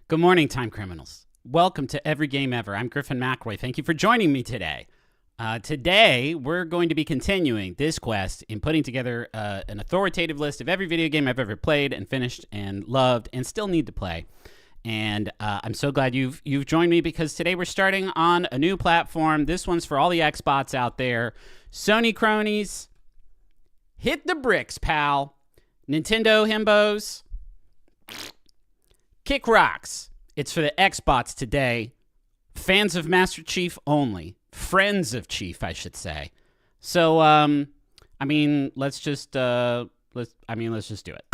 Good morning, time criminals. Welcome to Every Game Ever. I'm Griffin McElroy. Thank you for joining me today. Today, we're going to be continuing this quest in putting together an authoritative list of every video game I've ever played and finished and loved and still need to play. And I'm so glad you've joined me because today we're starting on a new platform. This one's for all the Xbots out there. Sony cronies, hit the bricks, pal. Nintendo himbos, kick rocks. It's for the Xbots today. Fans of Master Chief only. Friends of Chief, I should say. So, let's just do it.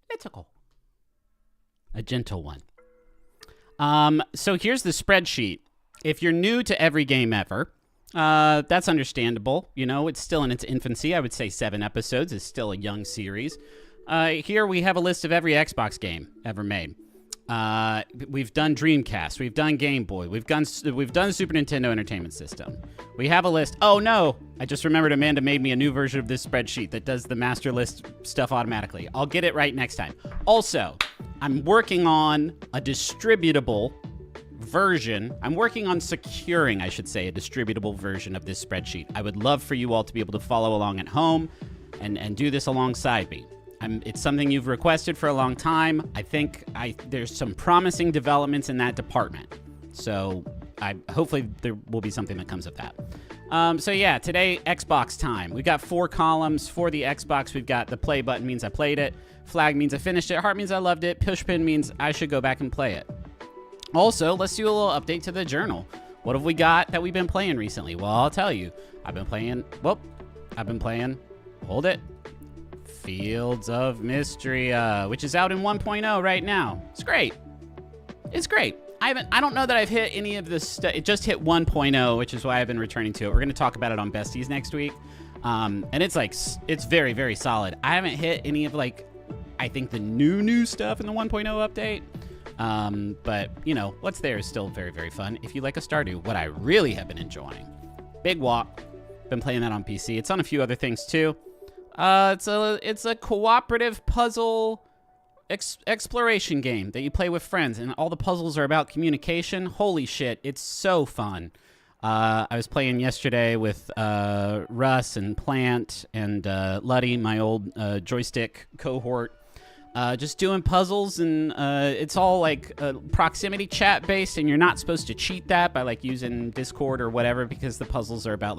Let's go. A gentle one. So here's the spreadsheet. If you're new to Every Game Ever, that's understandable. You know, it's still in its infancy. I would say 7 episodes is still a young series. Here we have a list of every Xbox game ever made. We've done Dreamcast. We've done Game Boy. We've done Super Nintendo Entertainment System. We have a list. Oh, no. I just remembered Amanda made me a new version of this spreadsheet that does the master list stuff automatically. I'll get it right next time. Also, I'm working on a distributable version. I'm working on securing, I should say, a distributable version of this spreadsheet. I would love for you all to be able to follow along at home and do this alongside me. It's something you've requested for a long time. I think there's some promising developments in that department. So hopefully there will be something that comes of that. So yeah, today, Xbox time. We've got 4 columns for the Xbox. We've got the play button means I played it. Flag means I finished it. Heart means I loved it. Pushpin means I should go back and play it. Also, let's do a little update to the journal. What have we got that we've been playing recently? Well, I'll tell you. I've been playing, hold it. Fields of Mystery, which is out in 1.0 right now. It's great. It's great. I don't know that I've hit any of this stuff. It just hit 1.0, which is why I've been returning to it. We're going to talk about it on Besties next week. And it's very, very solid. I haven't hit any of I think the new stuff in the 1.0 update. But you know, what's there is still very, very fun. If you like a Stardew, what I really have been enjoying, Big Walk. Been playing that on PC. It's on a few other things too. It's a cooperative puzzle exploration game that you play with friends, and all the puzzles are about communication. Holy shit, it's so fun. I was playing yesterday with Russ and Plant and Luddy, my old joystick cohort, just doing puzzles, and it's all proximity chat based, and you're not supposed to cheat that by using Discord or whatever, because the puzzles are about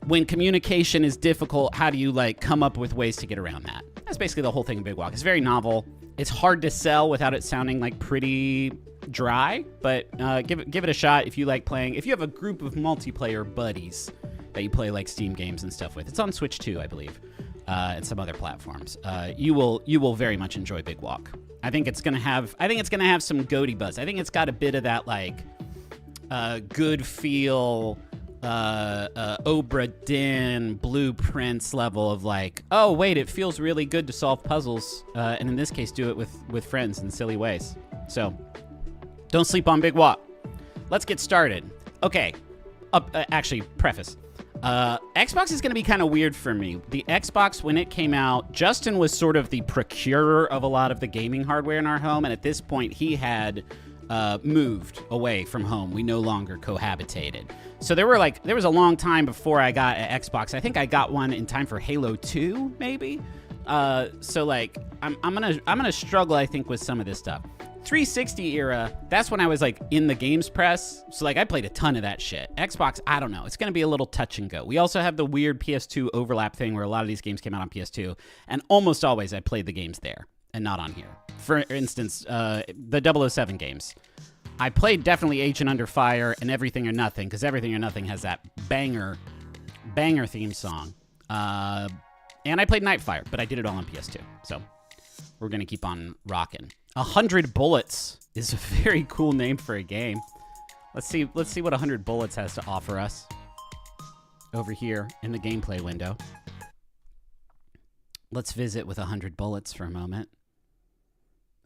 when communication is difficult, how do you come up with ways to get around that? That's basically the whole thing of Big Walk. It's very novel. It's hard to sell without it sounding pretty dry, but give it a shot if you like playing. If you have a group of multiplayer buddies that you play Steam games and stuff with, it's on Switch too, I believe, and some other platforms. You will very much enjoy Big Walk. I think it's gonna have some goaty buzz. I think it's got a bit of that good feel. Obra Dinn blueprints level of oh wait, it feels really good to solve puzzles, and in this case do it with friends in silly ways. So don't sleep on Big Walk. Let's get started. Okay, actually, preface. Xbox is going to be kind of weird for me. The Xbox, when it came out, Justin was sort of the procurer of a lot of the gaming hardware in our home, and at this point he had moved away from home. We no longer cohabitated. So there was a long time before I got an Xbox. I think I got one in time for Halo 2, maybe. So I'm gonna struggle, I think, with some of this stuff. 360 era, that's when I was in the games press. So I played a ton of that shit. Xbox, I don't know. It's gonna be a little touch and go. We also have the weird PS2 overlap thing where a lot of these games came out on PS2, and almost always I played the games there and not on here. For instance, the 007 games. I played definitely Agent Under Fire and Everything or Nothing, because Everything or Nothing has that banger theme song. And I played Nightfire, but I did it all on PS2. So we're going to keep on rocking. 100 Bullets is a very cool name for a game. Let's see what 100 Bullets has to offer us over here in the gameplay window. Let's visit with 100 Bullets for a moment.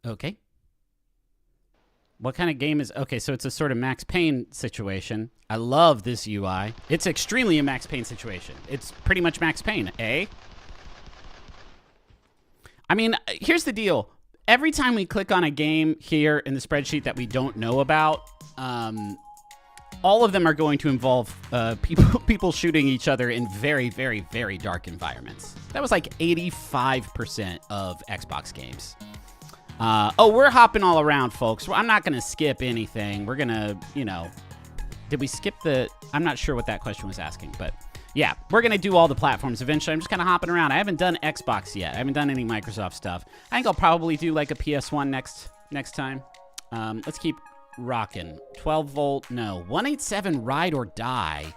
Okay. What kind of game is... Okay, so it's a sort of Max Payne situation. I love this UI. It's extremely a Max Payne situation. It's pretty much Max Payne, eh? I mean, here's the deal. Every time we click on a game here in the spreadsheet that we don't know about, all of them are going to involve people shooting each other in very, very, very dark environments. That was like 85% of Xbox games. Oh, we're hopping all around, folks. I'm not going to skip anything. We're going to, you know... Did we skip the... I'm not sure what that question was asking, but... Yeah, we're going to do all the platforms eventually. I'm just kind of hopping around. I haven't done Xbox yet. I haven't done any Microsoft stuff. I think I'll probably do like a PS1 next time. Let's keep rocking. 12 volt, no. 187 Ride or Die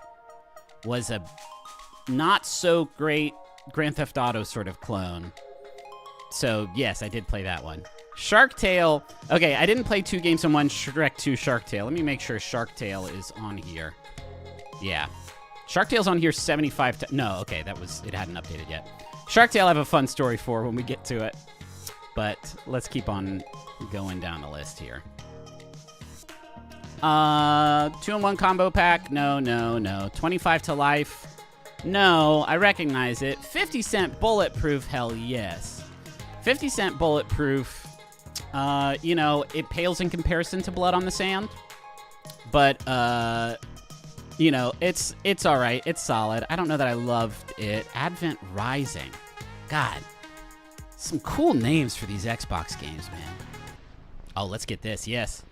was a not so great Grand Theft Auto sort of clone. So, yes, I did play that one. Shark Tale. Okay, I didn't play 2 games in one. Shrek 2 Shark Tale. Let me make sure Shark Tale is on here. Yeah. Shark Tale's on here 75 times. No, okay, it hadn't updated yet. Shark Tale I have a fun story for when we get to it. But let's keep on going down the list here. 2-in-1 combo pack. No, no, no. 25 to life. No, I recognize it. 50 cent bulletproof. Hell yes. 50 cent bulletproof. You know, it pales in comparison to Blood on the Sand. But, you know, it's all right. It's solid. I don't know that I loved it. Advent Rising. God. Some cool names for these Xbox games, man. Oh, let's get this. Yes.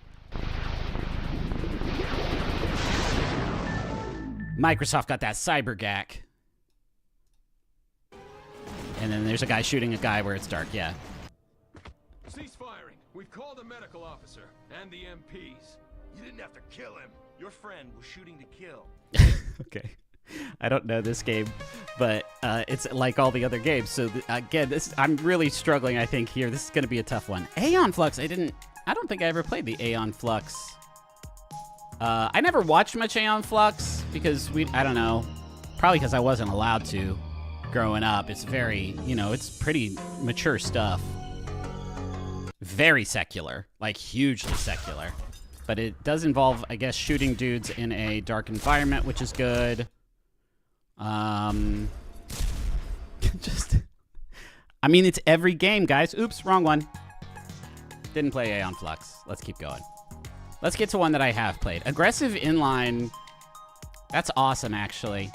Microsoft got that cybergack. And then there's a guy shooting a guy where it's dark. Yeah. Cease firing. We've called the medical officer and the MPs. You didn't have to kill him. Your friend was shooting to kill. Okay. I don't know this game, but it's like all the other games. So again, I'm really struggling, I think, here. This is going to be a tough one. Aeon Flux. I don't think I ever played the Aeon Flux. I never watched much Aeon Flux because I don't know. Probably because I wasn't allowed to growing up. It's very, you know, it's pretty mature stuff. Very secular, like hugely secular. But it does involve, I guess, shooting dudes in a dark environment, which is good. I mean, it's every game, guys. Oops, wrong one. Didn't play Aeon Flux. Let's keep going. Let's get to one that I have played. Aggressive Inline. That's awesome, actually.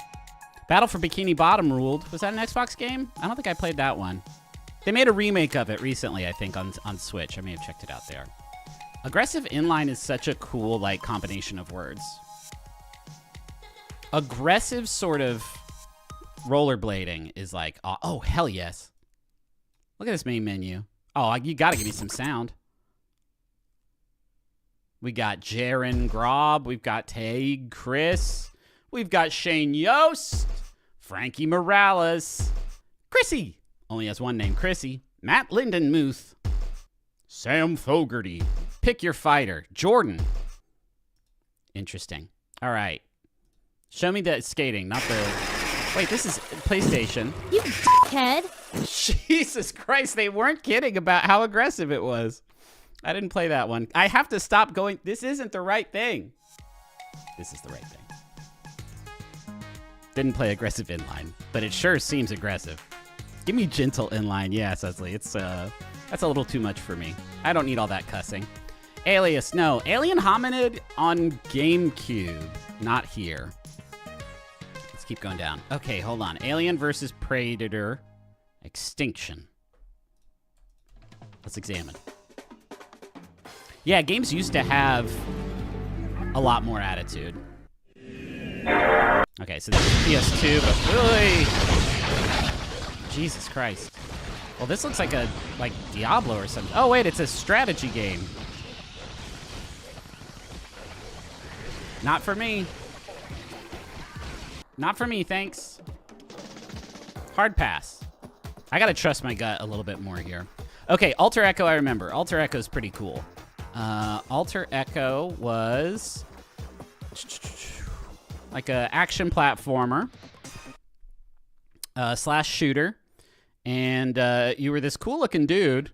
Battle for Bikini Bottom ruled. Was that an Xbox game? I don't think I played that one. They made a remake of it recently, I think, on Switch. I may have checked it out there. Aggressive Inline is such a cool, like, combination of words. Aggressive sort of rollerblading is like, oh, hell yes. Look at this main menu. Oh, you gotta give me some sound. We got Jaren Grob. We've got Taig Chris. We've got Shane Yost. Frankie Morales. Chrissy. Only has one name, Chrissy. Matt Lindenmuth. Sam Fogarty. Pick your fighter. Jordan. Interesting. All right. Show me the skating, not the... Wait, this is PlayStation. You dickhead. Jesus Christ, they weren't kidding about how aggressive it was. I didn't play that one. I have to stop going. This isn't the right thing. This is the right thing. Didn't play aggressive inline, but it sure seems aggressive. Give me gentle inline. Yeah, Susley. It's that's a little too much for me. I don't need all that cussing. Alias, no. Alien Hominid on GameCube. Not here. Let's keep going down. Okay, hold on. Alien versus Predator. Extinction. Let's examine. Yeah, games used to have a lot more attitude. Okay, so this is PS2, but really... Jesus Christ. Well, this looks like like Diablo or something. Oh, wait, it's a strategy game. Not for me. Not for me, thanks. Hard pass. I gotta trust my gut a little bit more here. Okay, Alter Echo, I remember. Alter Echo is pretty cool. Alter Echo was like a action platformer slash shooter, and you were this cool looking dude.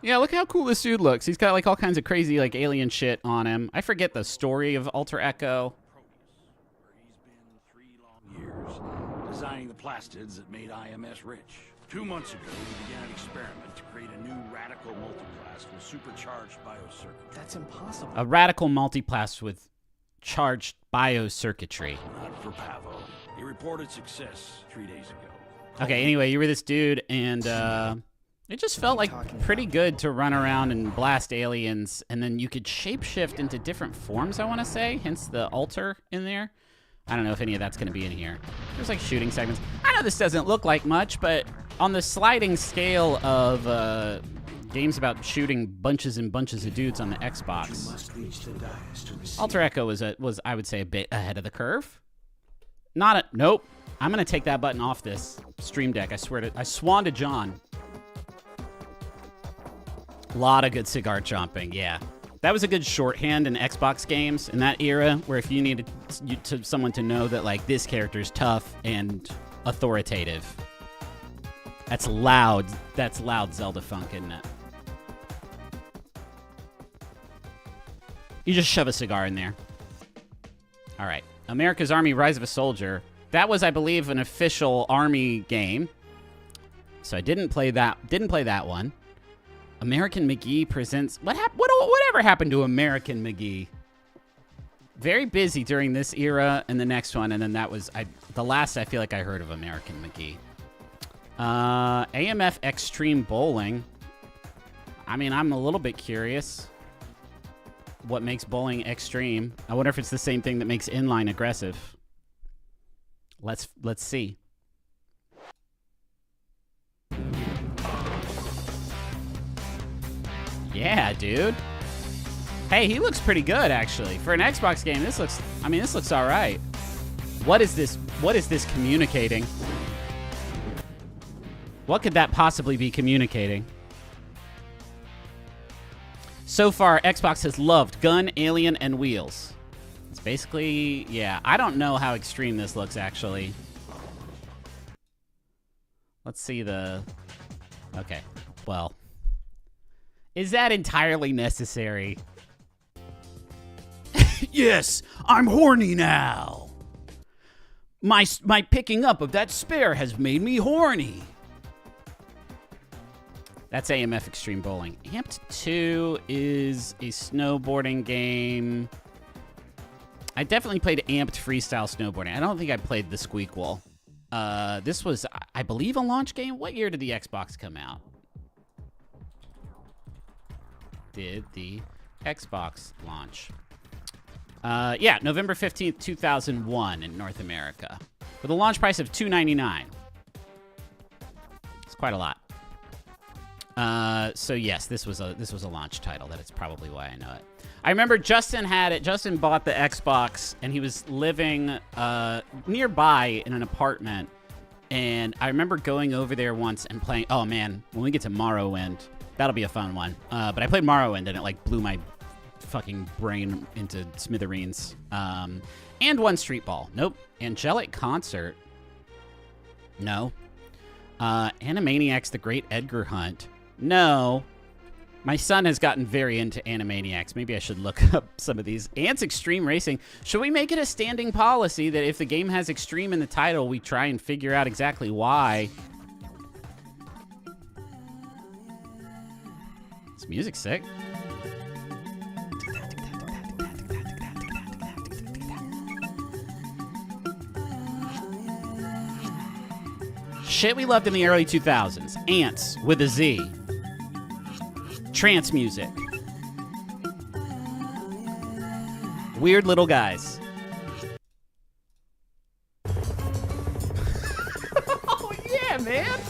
Yeah, look how cool this dude looks. He's got like all kinds of crazy like alien shit on him. I forget the story of Alter Echo. Where he's been 3 long years, designing the plastids that made IMS rich. 2 months ago, we began an experiment to create a new radical multiplast with supercharged biocircuitry. That's impossible. A radical multiplast with charged biocircuitry. Not for Pavo. He reported success 3 days ago. Okay, anyway, you were this dude, and it just felt like pretty good to run around and blast aliens, and then you could shapeshift into different forms, I want to say, hence the altar in there. I don't know if any of that's going to be in here. There's like shooting segments. I know this doesn't look like much, but on the sliding scale of games about shooting bunches and bunches of dudes on the Xbox, Alter Echo was I would say a bit ahead of the curve. Nope. I'm gonna take that button off this Stream Deck. I swan to John. A lot of good cigar chomping, yeah. That was a good shorthand in Xbox games in that era, where if you needed someone to know that like this character's tough and authoritative. That's loud. That's loud Zelda funk, isn't it? You just shove a cigar in there. All right. America's Army: Rise of a Soldier. That was, I believe, an official Army game. So I didn't play that. Didn't play that one. American McGee presents. Whatever happened to American McGee? Very busy during this era and the next one, and then that was the last I feel like I heard of American McGee. AMF Extreme Bowling. I mean, I'm a little bit curious. What makes bowling extreme? I wonder if it's the same thing that makes inline aggressive. Let's see. Yeah, dude. Hey, he looks pretty good actually. For an Xbox game, this looks all right. What is this? What is this communicating? What could that possibly be communicating? So far, Xbox has loved Gun, Alien, and Wheels. It's basically, yeah, I don't know how extreme this looks, actually. Let's see the... Okay, well. Is that entirely necessary? Yes, I'm horny now. My picking up of that spare has made me horny. That's AMF Extreme Bowling. Amped 2 is a snowboarding game. I definitely played Amped Freestyle Snowboarding. I don't think I played the Squeak Wall. This was, I believe, a launch game. What year did the Xbox come out? Did the Xbox launch? Yeah, November 15th, 2001 in North America. With a launch price of $2.99. It's quite a lot. So yes, this was a launch title. That is probably why I know it. I remember Justin had it. Justin bought the Xbox, and he was living nearby in an apartment. And I remember going over there once and playing. Oh man, when we get to Morrowind, that'll be a fun one. But I played Morrowind, and it like blew my fucking brain into smithereens. And one Street Ball. Nope. Angelic Concert. No. Animaniacs: The Great Edgar Hunt. No. My son has gotten very into Animaniacs. Maybe I should look up some of these. Ants Extreme Racing. Should we make it a standing policy that if the game has extreme in the title, we try and figure out exactly why? This music's sick. Shit we loved in the early 2000s. Ants with a Z. Trance music. Weird little guys. Oh, yeah, man.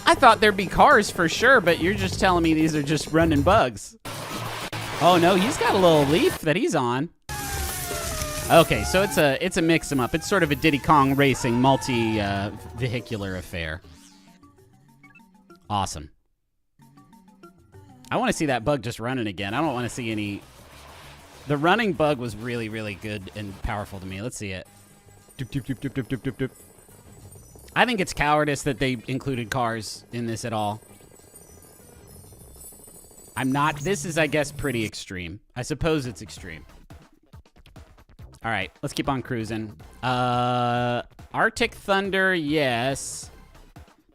I thought there'd be cars for sure, but you're just telling me these are just running bugs. Oh, no, he's got a little leaf that he's on. Okay, so it's a mix 'em up. It's sort of a Diddy Kong Racing multi-vehicular affair. Awesome. I want to see that bug just running again. I don't want to see any... The running bug was really, really good and powerful to me. Let's see it. Doop, doop, doop, doop, doop, doop, doop. I think it's cowardice that they included cars in this at all. I'm not. This is, I guess, pretty extreme. I suppose it's extreme. All right, let's keep on cruising. Arctic Thunder, yes.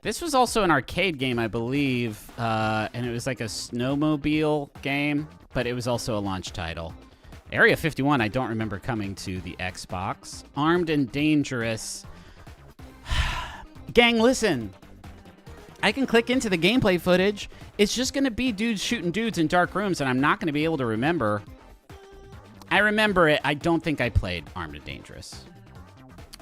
This was also an arcade game, I believe, and it was like a snowmobile game, but it was also a launch title. Area 51, I don't remember coming to the Xbox. Armed and Dangerous. Gang, listen. I can click into the gameplay footage. It's just going to be dudes shooting dudes in dark rooms, and I'm not going to be able to remember. I remember it. I don't think I played Armed and Dangerous.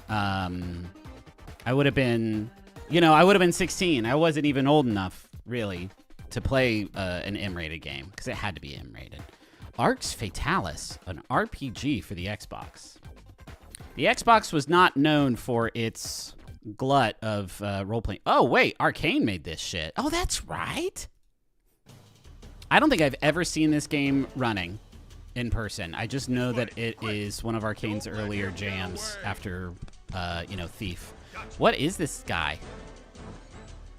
I would have been, I would have been 16. I wasn't even old enough, really, to play an M-rated game, because it had to be M-rated. Arx Fatalis, an RPG for the Xbox. The Xbox was not known for its glut of role-playing. Oh, wait, Arcane made this shit. Oh, that's right. I don't think I've ever seen this game running in person. I just know that it is one of Arcane's earlier jams after, Thief. What is this guy?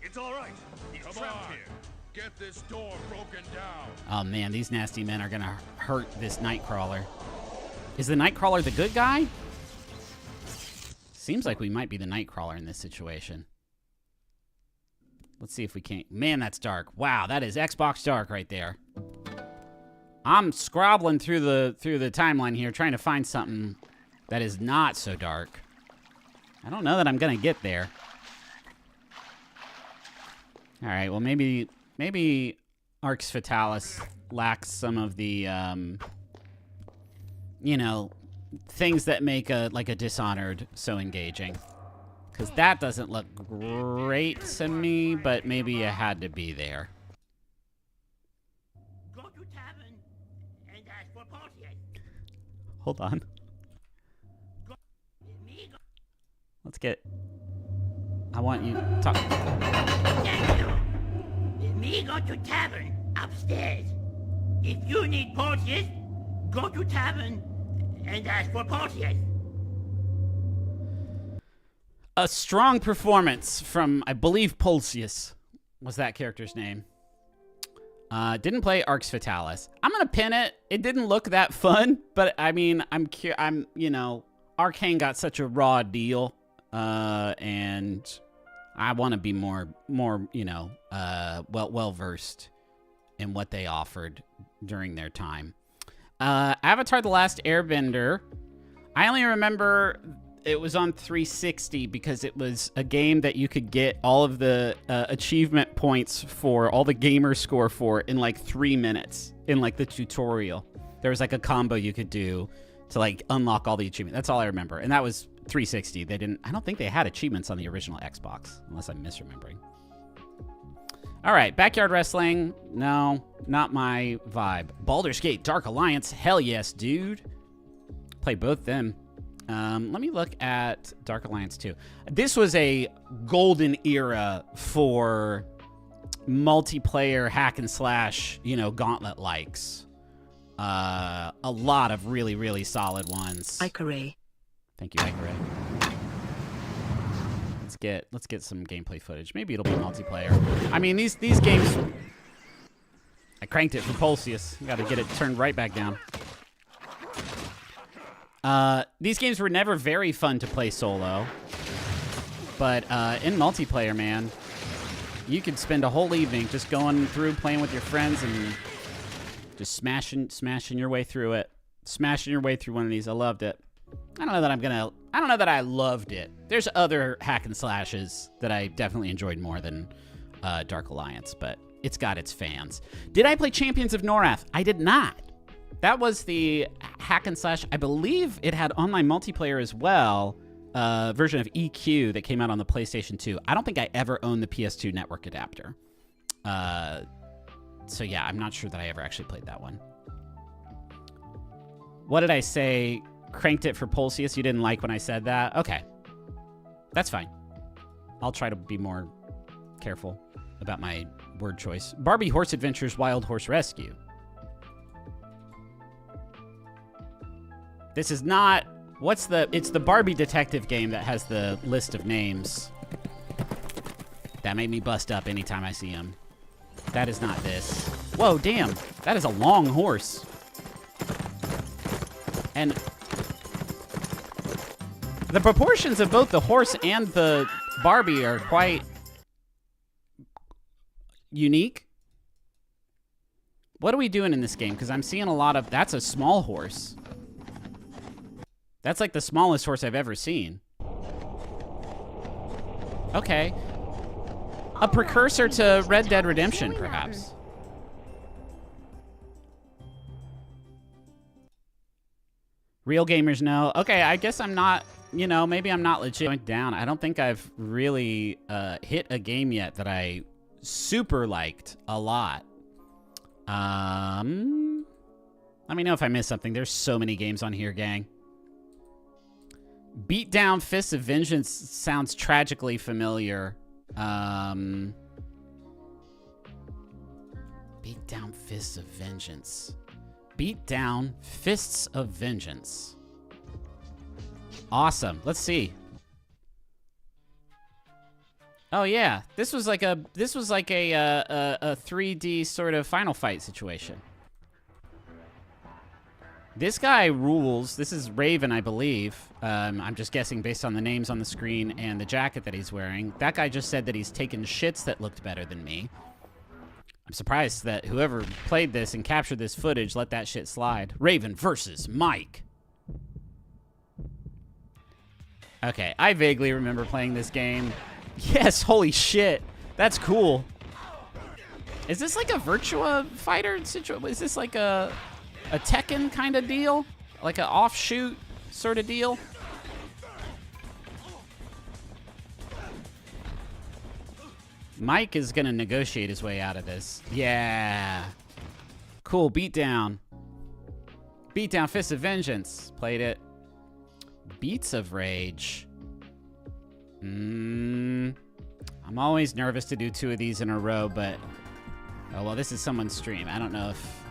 It's all right. He's trapped here. Get this door broken down. Oh, man, these nasty men are going to hurt this Nightcrawler. Is the Nightcrawler the good guy? Seems like we might be the Nightcrawler in this situation. Let's see if we can't. Man, that's dark. Wow, that is Xbox dark right there. I'm scrobbling through the timeline here, trying to find something that is not so dark. I don't know that I'm gonna get there. All right, well maybe Arx Fatalis lacks some of the things that make a Dishonored so engaging. Because that doesn't look great to me, but maybe it had to be there. Go to tavern and ask for Porteous. Hold on. Let's get... I want you to talk... Daniel, let me go to tavern upstairs. If you need Porteous, go to tavern and ask for Porteous. A strong performance from, I believe, Pulsius was that character's name. Didn't play Arx Fatalis. I'm gonna pin it. It didn't look that fun, but I mean, Arcane got such a raw deal, and I want to be more, well versed in what they offered during their time. Avatar: The Last Airbender. I only remember it was on 360 because it was a game that you could get all of the achievement points for, all the gamer score for, in like 3 minutes in like the tutorial. There was like a combo you could do to like unlock all the achievements. That's all I remember. And that was 360. I don't think they had achievements on the original Xbox, unless I'm misremembering. All right, Backyard Wrestling. No, not my vibe. Baldur's Gate Dark Alliance. Hell yes, dude. Play both them. Let me look at Dark Alliance 2. This was a golden era for multiplayer hack and slash, gauntlet likes. A lot of really, really solid ones. Ikare. Thank you, Ikare. Let's get some gameplay footage. Maybe it'll be multiplayer. I mean, these games. I cranked it for Pulsius. Got to get it turned right back down. These games were never very fun to play solo, but in multiplayer, man, you could spend a whole evening just going through, playing with your friends, and just smashing your way through it, smashing your way through one of these. I loved it. I don't know that I loved it. There's other hack and slashes that I definitely enjoyed more than Dark Alliance, but it's got its fans. Did I play Champions of Norath? I did not. That was the hack and slash. I believe it had online multiplayer as well, version of EQ that came out on the PlayStation 2. I don't think I ever owned the PS2 network adapter. So yeah, I'm not sure that I ever actually played that one. What did I say? Cranked it for Pulsius. You didn't like when I said that? Okay. That's fine. I'll try to be more careful about my word choice. Barbie Horse Adventures Wild Horse Rescue. This is not... It's the Barbie detective game that has the list of names. That made me bust up anytime I see him. That is not this. Whoa, damn. That is a long horse. And the proportions of both the horse and the Barbie are quite unique. What are we doing in this game? Because I'm seeing a lot of... That's a small horse. That's like the smallest horse I've ever seen. Okay. A precursor to Red Dead Redemption, perhaps. Real gamers know. Okay, I guess I'm not... You know, maybe I'm not legit down. I don't think I've really hit a game yet that I super liked a lot. Let me know if I missed something. There's so many games on here, gang. Beatdown Fists of Vengeance sounds tragically familiar. Beatdown Fists of Vengeance. Beatdown Fists of Vengeance. Awesome. Let's see. Oh yeah, this was like a 3D sort of Final Fight situation. This guy rules. This is Raven, I believe. I'm just guessing based on the names on the screen and the jacket that he's wearing. That guy just said that he's taken shits that looked better than me. I'm surprised that whoever played this and captured this footage let that shit slide. Raven versus Mike. Okay, I vaguely remember playing this game. Yes, holy shit. That's cool. Is this like a Virtua Fighter situation? Is this like a Tekken kind of deal? Like an offshoot sort of deal? Mike is going to negotiate his way out of this. Yeah. Cool, Beatdown. Beatdown Fist of Vengeance. Played it. Beats of Rage. I'm always nervous to do 2 of these in a row, but... Oh, well, this is someone's stream. I don't know if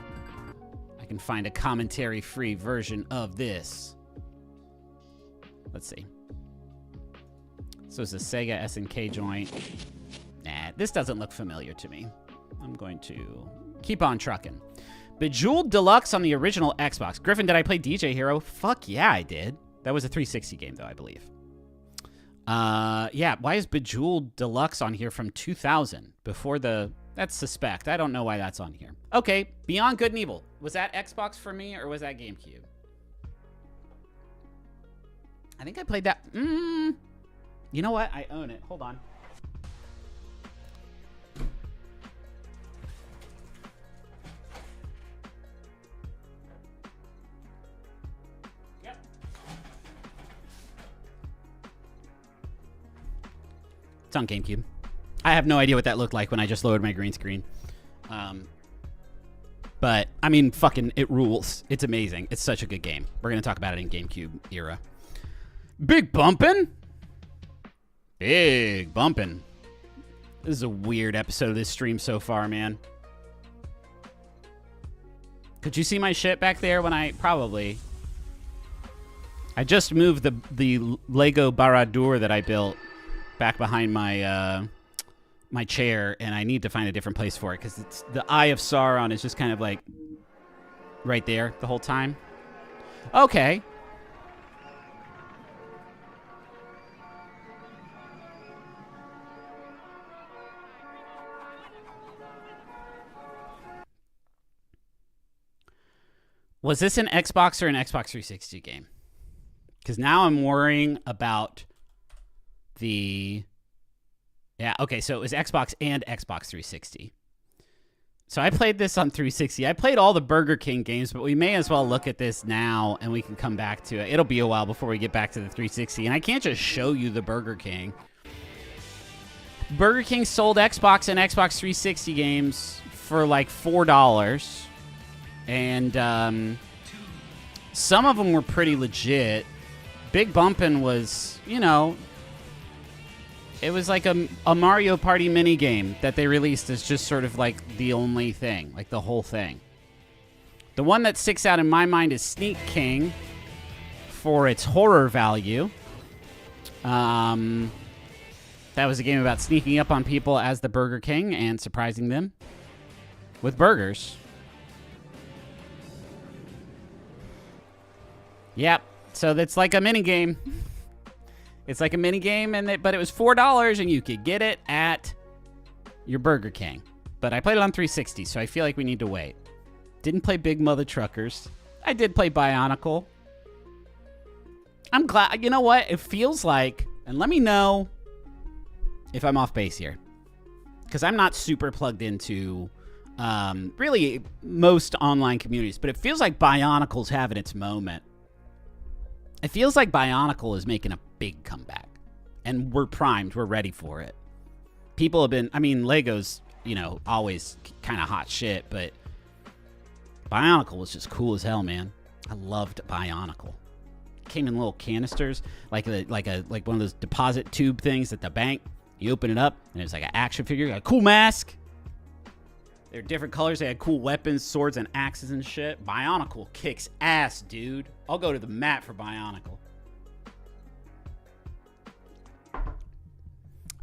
I can find a commentary-free version of this. Let's see. So it's a Sega SNK joint. Nah, this doesn't look familiar to me. I'm going to keep on trucking. Bejeweled Deluxe on the original Xbox. Griffin, did I play DJ Hero? Fuck yeah, I did. That was a 360 game, though, I believe. Yeah, why is Bejeweled Deluxe on here from 2000? Before the... That's suspect. I don't know why that's on here. Okay, Beyond Good and Evil. Was that Xbox for me, or was that GameCube? I think I played that... You know what? I own it. Hold on. It's on GameCube. I have no idea what that looked like when I just lowered my green screen. But, I mean, fucking, it rules. It's amazing. It's such a good game. We're going to talk about it in GameCube era. Big Bumpin'? Big Bumpin'. This is a weird episode of this stream so far, man. Could you see my shit back there when I... Probably. I just moved the Lego Baradur that I built back behind my my chair, and I need to find a different place for it because it's the Eye of Sauron is just kind of like right there the whole time. Okay. Was this an Xbox or an Xbox 360 game? Because now I'm worrying about the... Yeah, okay, so it was Xbox and Xbox 360. So I played this on 360. I played all the Burger King games, but we may as well look at this now, and we can come back to it. It'll be a while before we get back to the 360, and I can't just show you the Burger King. Burger King sold Xbox and Xbox 360 games for like $4, and some of them were pretty legit. Big Bumpin' was, you know... It was like a Mario Party mini game that they released as just sort of like the only thing, like the whole thing. The one that sticks out in my mind is Sneak King for its horror value. That was a game about sneaking up on people as the Burger King and surprising them. with burgers. Yep. So that's like a mini game. It's like a mini game, but it was $4, and you could get it at your Burger King. But I played it on 360, so I feel like we need to wait. Didn't play Big Mother Truckers. I did play Bionicle. I'm glad. You know what? It feels like, and let me know if I'm off base here, because I'm not super plugged into really most online communities, but it feels like Bionicle's having its moment. It feels like Bionicle is making a big comeback, and we're primed. We're ready for it. People have been, I mean, Lego's, you know, always kind of hot shit, but Bionicle was just cool as hell, man. I loved Bionicle. It came in little canisters, like one of those deposit tube things at the bank. You open it up, and it was like an action figure, a cool mask. They're different colors. They had cool weapons, swords, and axes and shit. Bionicle kicks ass, dude. I'll go to the mat for Bionicle.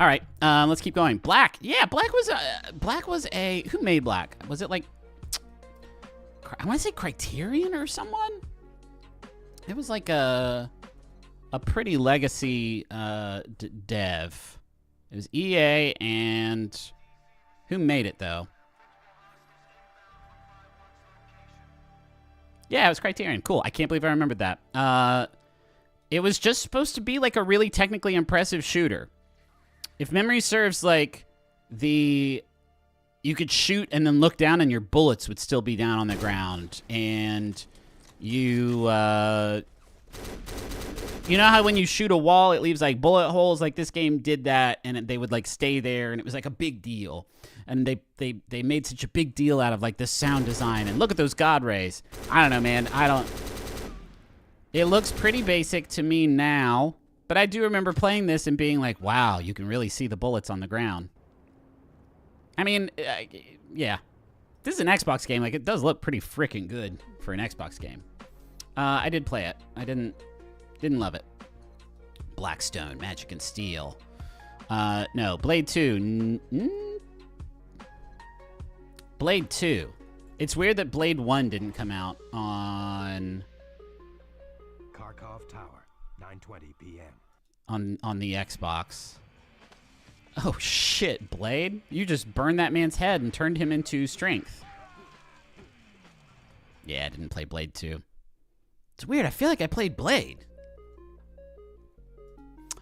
All right, let's keep going. Black. Yeah, Black was a... Who made Black? Was it like... I want to say Criterion or someone? It was like a pretty legacy dev. It was EA, and... Who made it, though? Yeah, it was Criterion. Cool. I can't believe I remembered that. It was just supposed to be like a really technically impressive shooter. If memory serves, like, you could shoot and then look down and your bullets would still be down on the ground. And you know how when you shoot a wall, it leaves, like, bullet holes? Like, this game did that, and they would, like, stay there, and it was, like, a big deal. And they made such a big deal out of, like, the sound design. And look at those God rays. I don't know, man. It looks pretty basic to me now. But I do remember playing this and being like, wow, you can really see the bullets on the ground. I mean, yeah. This is an Xbox game. Like, it does look pretty freaking good for an Xbox game. I did play it. I didn't love it. Blackstone, Magic and Steel. No, Blade 2. Blade 2. It's weird that Blade 1 didn't come out on... Kharkov Tower, 9:20 p.m. On the Xbox. Oh, shit, Blade. You just burned that man's head and turned him into strength. Yeah, I didn't play Blade 2. It's weird. I feel like I played Blade.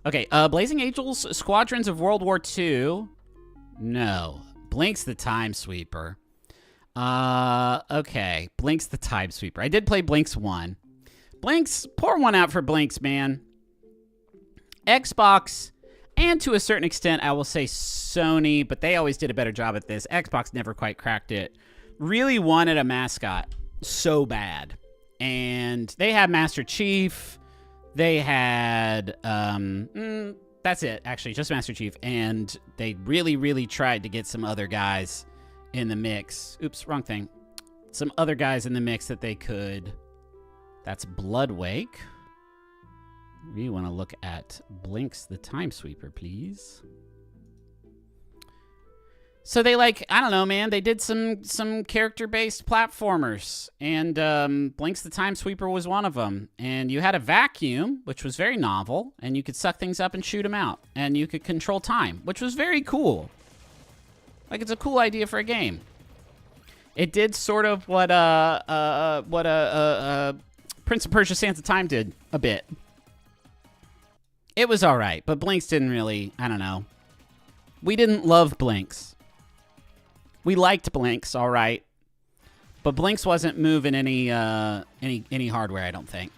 Okay, Blazing Angels, Squadrons of World War II. No. Blinks the Time Sweeper. Okay. Blinks the Time Sweeper. I did play Blinks 1. Blinks, pour one out for Blinks, man. Xbox, and to a certain extent, I will say Sony, but they always did a better job at this. Xbox never quite cracked it. Really wanted a mascot so bad. And they had Master Chief. They had, that's it, actually, just Master Chief. And they really, really tried to get some other guys in the mix. Oops, wrong thing. Some other guys in the mix that they could. That's Bloodwake. We want to look at Blinks the Time Sweeper, please. So they, like, I don't know, man. They did some character-based platformers. And Blinks the Time Sweeper was one of them. And you had a vacuum, which was very novel. And you could suck things up and shoot them out. And you could control time, which was very cool. Like, it's a cool idea for a game. It did sort of what Prince of Persia: Sands of Time did a bit. It was all right, but Blinks didn't really, I don't know. We didn't love Blinks. We liked Blinks, all right. But Blinks wasn't moving any hardware, I don't think.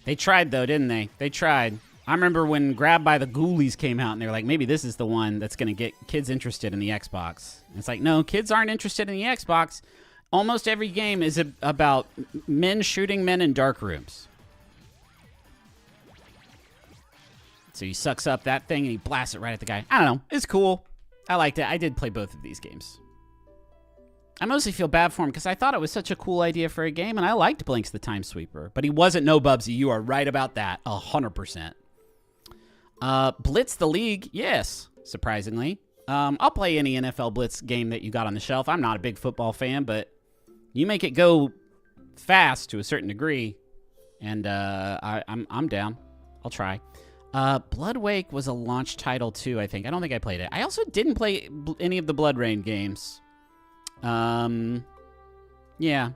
They tried, though, didn't they? They tried. I remember when Grab by the Ghoulies came out, and they were like, maybe this is the one that's going to get kids interested in the Xbox. And it's like, no, kids aren't interested in the Xbox. Almost every game is about men shooting men in dark rooms. So he sucks up that thing and he blasts it right at the guy. I don't know. It's cool. I liked it. I did play both of these games. I mostly feel bad for him because I thought it was such a cool idea for a game, and I liked Blinks the Time Sweeper. But he wasn't no Bubsy. You are right about that. 100%. Blitz the League. Yes, surprisingly. I'll play any NFL Blitz game that you got on the shelf. I'm not a big football fan, but you make it go fast to a certain degree, and I'm down. I'll try. Blood Wake was a launch title too, I think. I don't think I played it. I also didn't play any of the Blood Rain games. Yeah.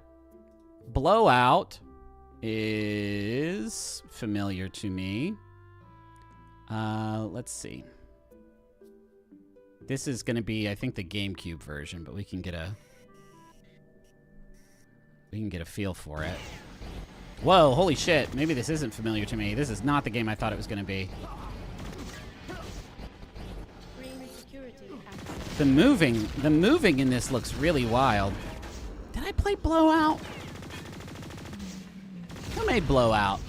Blowout is familiar to me. Let's see. This is going to be, I think, the GameCube version, but we can get a feel for it. Whoa, holy shit. Maybe this isn't familiar to me. This is not the game I thought it was going to be. The moving in this looks really wild. Did I play Blowout? Who made Blowout?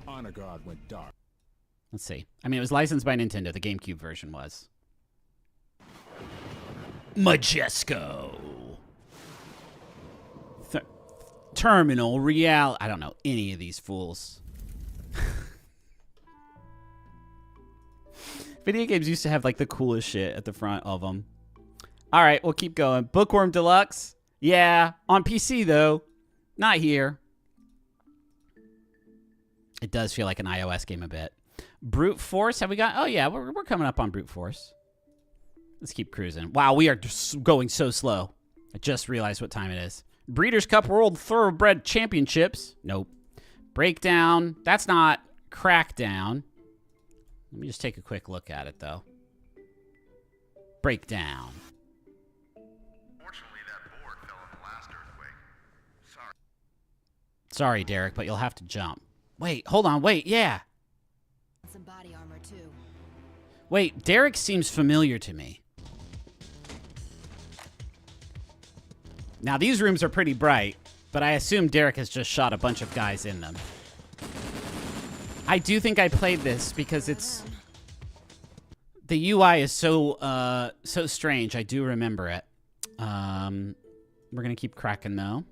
Honor Guard went dark. Let's see. I mean, it was licensed by Nintendo. The GameCube version was. Majesco. Terminal Real. I don't know any of these fools. Video games used to have like the coolest shit at the front of them. All right, we'll keep going. Bookworm Deluxe. Yeah, on PC though. Not here. It does feel like an iOS game a bit. Brute Force, have we got? Oh yeah, we're coming up on Brute Force. Let's keep cruising. Wow, we are just going so slow. I just realized what time it is. Breeders' Cup World Thoroughbred Championships. Nope. Breakdown. That's not Crackdown. Let me just take a quick look at it, though. Breakdown. Fortunately, that board fell in the last earthquake. Sorry. Sorry, Derek, but you'll have to jump. Wait, hold on. Wait, yeah. Some body armor too. Wait, Derek seems familiar to me. Now, these rooms are pretty bright, but I assume Derek has just shot a bunch of guys in them. I do think I played this because it's... The UI is so strange. I do remember it. We're going to keep cracking, though.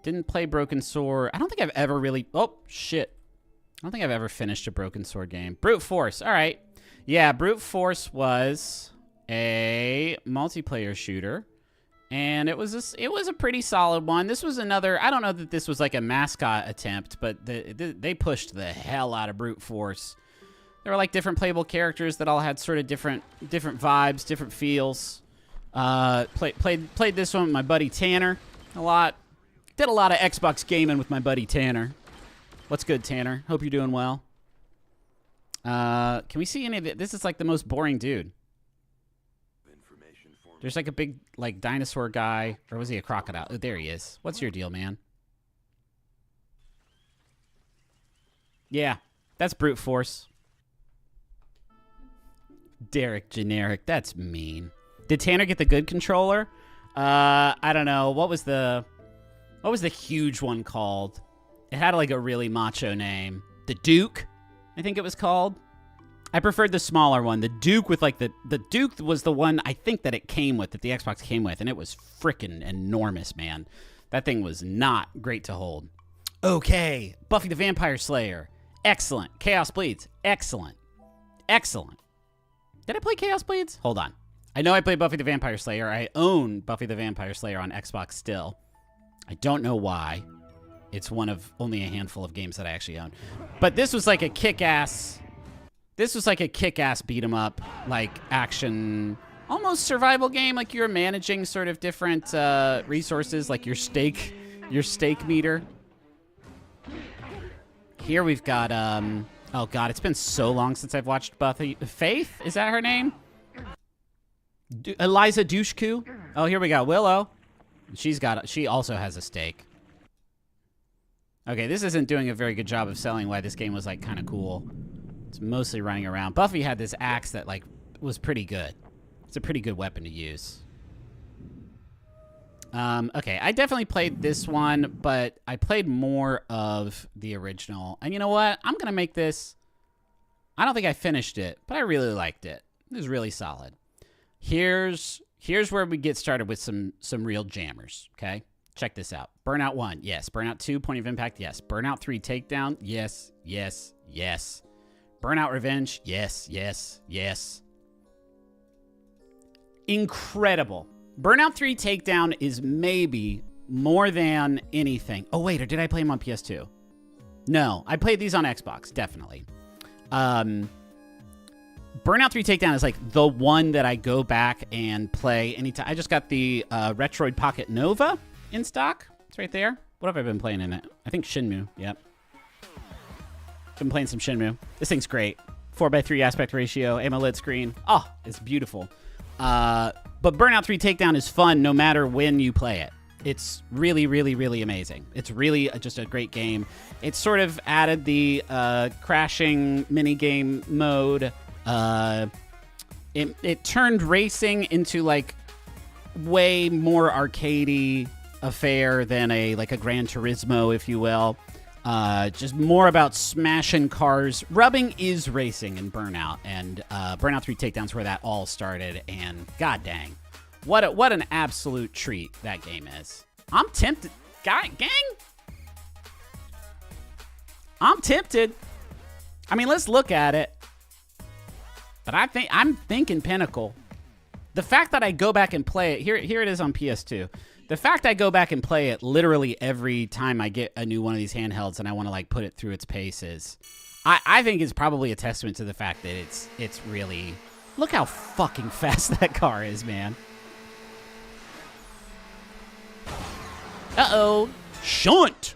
Didn't play Broken Sword. I don't think I've ever really... Oh, shit. I don't think I've ever finished a Broken Sword game. Brute Force. All right. Yeah, Brute Force was a multiplayer shooter. And it was a pretty solid one. This was another... I don't know that this was like a mascot attempt, but they pushed the hell out of Brute Force. There were like different playable characters that all had sort of different vibes, different feels. Played this one with my buddy Tanner a lot. Did a lot of Xbox gaming with my buddy Tanner. What's good, Tanner? Hope you're doing well. Can we see any of it? This is like the most boring dude. There's like a big like dinosaur guy. Or was he a crocodile? Oh, there he is. What's your deal, man? Yeah, that's Brute Force. Derek generic. That's mean. Did Tanner get the good controller? I don't know. What was the huge one called? It had like a really macho name. The Duke, I think it was called. I preferred the smaller one. The Duke with like the Duke was the one I think that it came with, that the Xbox came with, and it was freaking enormous, man. That thing was not great to hold. Okay, Buffy the Vampire Slayer. Excellent. Chaos Bleeds. Excellent. Excellent. Did I play Chaos Bleeds? Hold on. I know I played Buffy the Vampire Slayer. I own Buffy the Vampire Slayer on Xbox still. I don't know why. It's one of only a handful of games that I actually own. But this was like a kick-ass... This was like a kick-ass beat-em-up, like action, almost survival game. Like you're managing sort of different resources, like your steak meter. Here we've got, oh god, it's been so long since I've watched Buffy. Faith, is that her name? Eliza Dushku. Oh, here we go. Willow. She also has a steak. Okay, this isn't doing a very good job of selling why this game was like kind of cool. It's mostly running around. Buffy had this axe that like was pretty good. It's a pretty good weapon to use. Okay, I definitely played this one, but I played more of the original. And you know what? I'm gonna make this. I don't think I finished it, but I really liked it. It was really solid. Here's where we get started with some real jammers. Okay, check this out. Burnout 1, yes. Burnout 2, Point of Impact, yes. Burnout 3, Takedown, yes, yes, yes. Burnout Revenge. Yes, yes, yes. Incredible. Burnout 3 Takedown is maybe more than anything. Oh, wait, or did I play them on PS2? No, I played these on Xbox, definitely. Burnout 3 Takedown is like the one that I go back and play anytime. I just got the Retroid Pocket Nova in stock. It's right there. What have I been playing in it? I think Shenmue. Yep. Been playing some Shenmue. This thing's great. 4:3 aspect ratio, AMOLED screen. Oh, it's beautiful. But Burnout 3 Takedown is fun no matter when you play it. It's really, really, really amazing. It's really just a great game. It's sort of added the crashing minigame mode. It turned racing into like way more arcadey affair than a Gran Turismo, if you will. Just more about smashing cars. Rubbing is racing in Burnout, and Burnout 3 Takedown's where that all started. And god dang, what an absolute treat that game is. I'm tempted, gang. I'm tempted. I mean, let's look at it. But I'm thinking Pinnacle. The fact that I go back and play it, here it is on PS2. The fact I go back and play it literally every time I get a new one of these handhelds and I want to like put it through its paces, I think is probably a testament to the fact that it's really, look how fucking fast that car is, man. Uh-oh. Shunt.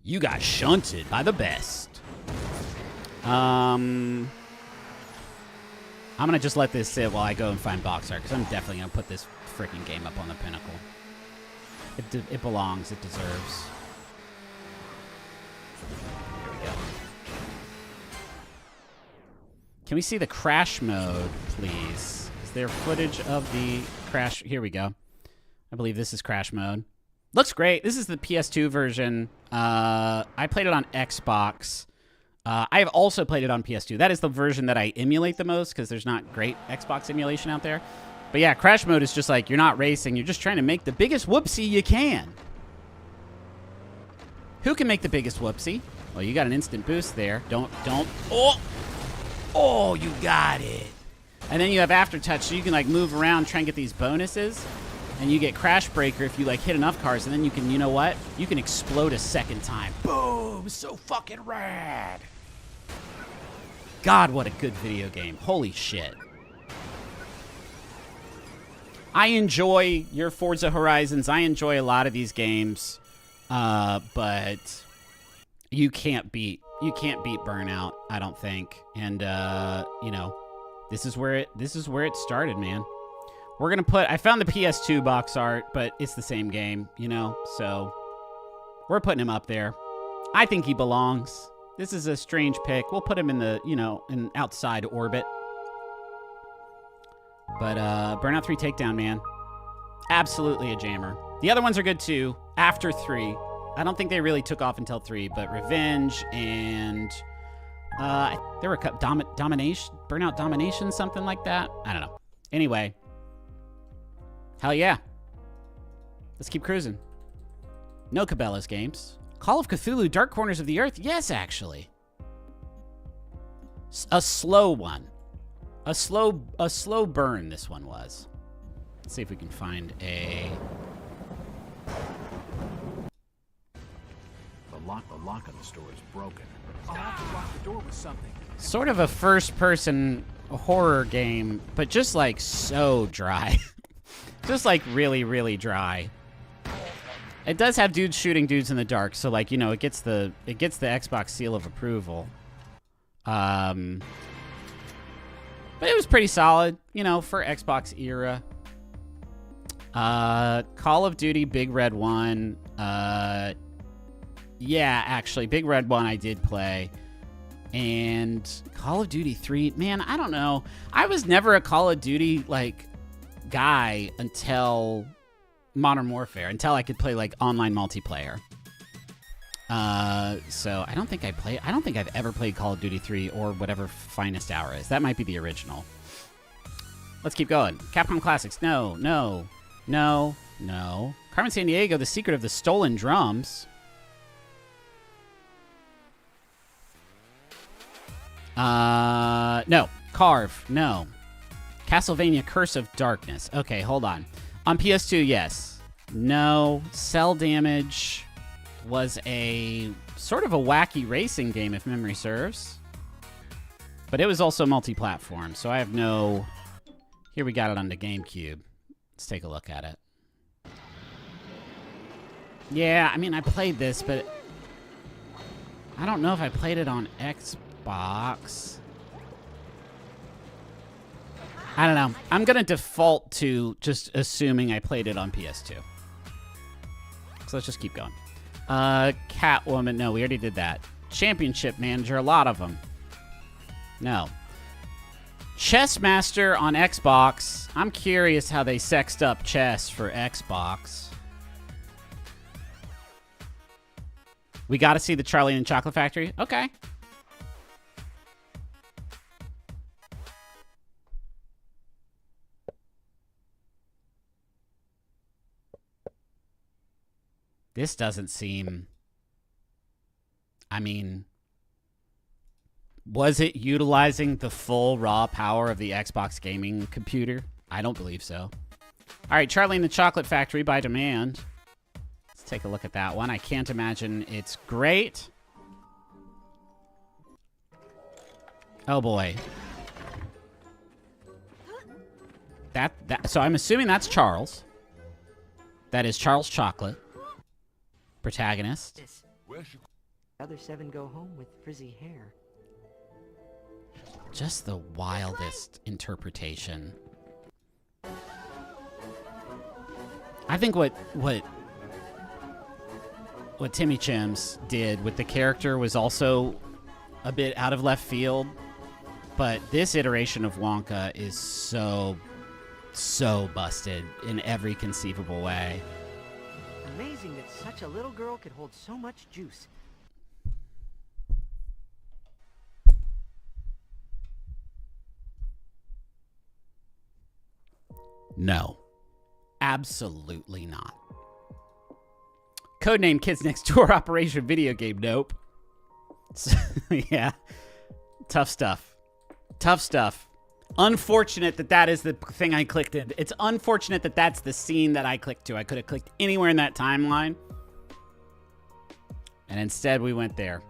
You got shunted by the best. I'm going to just let this sit while I go and find box art, because I'm definitely going to put this freaking game up on the Pinnacle. It belongs. It deserves. Here we go. Can we see the crash mode, please? Is there footage of the crash? Here we go. I believe this is crash mode. Looks great. This is the PS2 version. I played it on Xbox. I have also played it on PS2. That is the version that I emulate the most because there's not great Xbox emulation out there. But yeah, crash mode is just like, you're not racing. You're just trying to make the biggest whoopsie you can. Who can make the biggest whoopsie? Well, you got an instant boost there. Don't. Oh, you got it. And then you have aftertouch, so you can like move around, try and get these bonuses. And you get Crash Breaker if you like hit enough cars, and then you can, you know what? You can explode a second time. Boom! So fucking rad. God, what a good video game. Holy shit. I enjoy your Forza Horizons. I enjoy a lot of these games. But you can't beat Burnout, I don't think. And you know, this is where it started, man. We're going to put... I found the PS2 box art, but it's the same game, you know? So, we're putting him up there. I think he belongs. This is a strange pick. We'll put him in the, you know, in outside orbit. But, Burnout 3 Takedown, man. Absolutely a jammer. The other ones are good, too. After 3. I don't think they really took off until 3, but Revenge and... there were a couple... Domination? Burnout Domination? Something like that? I don't know. Anyway... Hell yeah. Let's keep cruising. No Cabela's games. Call of Cthulhu, Dark Corners of the Earth? Yes, actually. A slow one. A slow burn this one was. Let's see if we can find a... The lock on the store is broken. I'll have to lock the door with something. Sort of a first-person horror game, but just like so dry. Just like really, really dry. It does have dudes shooting dudes in the dark, so like, you know, it gets the Xbox seal of approval. But it was pretty solid, you know, for Xbox era. Call of Duty Big Red 1. Yeah, actually, Big Red 1 I did play. And Call of Duty 3, man, I don't know. I was never a Call of Duty, like, guy until Modern Warfare, until I could play like online multiplayer. So I don't think I've ever played Call of Duty 3 or whatever Finest Hour is. That might be the original. Let's keep going. Capcom Classics. No. Carmen Sandiego, The Secret of the Stolen Drums. No. Carve. No. Castlevania Curse of Darkness. Okay, hold on. On PS2, yes. No. Cell Damage was a sort of a wacky racing game, if memory serves. But it was also multi-platform, so I have no... Here we got it on the GameCube. Let's take a look at it. Yeah, I mean, I played this, but... I don't know if I played it on Xbox. I don't know. I'm going to default to just assuming I played it on PS2. So let's just keep going. Catwoman. No, we already did that. Championship Manager. A lot of them. No. Chess Master on Xbox. I'm curious how they sexed up chess for Xbox. We got to see the Charlie and the Chocolate Factory. Okay. This doesn't seem... I mean... Was it utilizing the full raw power of the Xbox gaming computer? I don't believe so. All right, Charlie and the Chocolate Factory by demand. Let's take a look at that one. I can't imagine it's great. Oh boy. So I'm assuming that's Charles. That is Charles Chocolate. Protagonist. Other 7 go home with frizzy hair. Just the wildest interpretation. I think what Timmy Chims did with the character was also a bit out of left field, but this iteration of Wonka is so busted in every conceivable way. Amazing that such a little girl could hold so much juice. No. Absolutely not. Codename Kids Next Door Operation Video Game. Nope. Yeah. Tough stuff. Tough stuff. Unfortunate that that is the thing I clicked in. It's unfortunate that that's the scene that I clicked to. I could have clicked anywhere in that timeline. And instead we went there.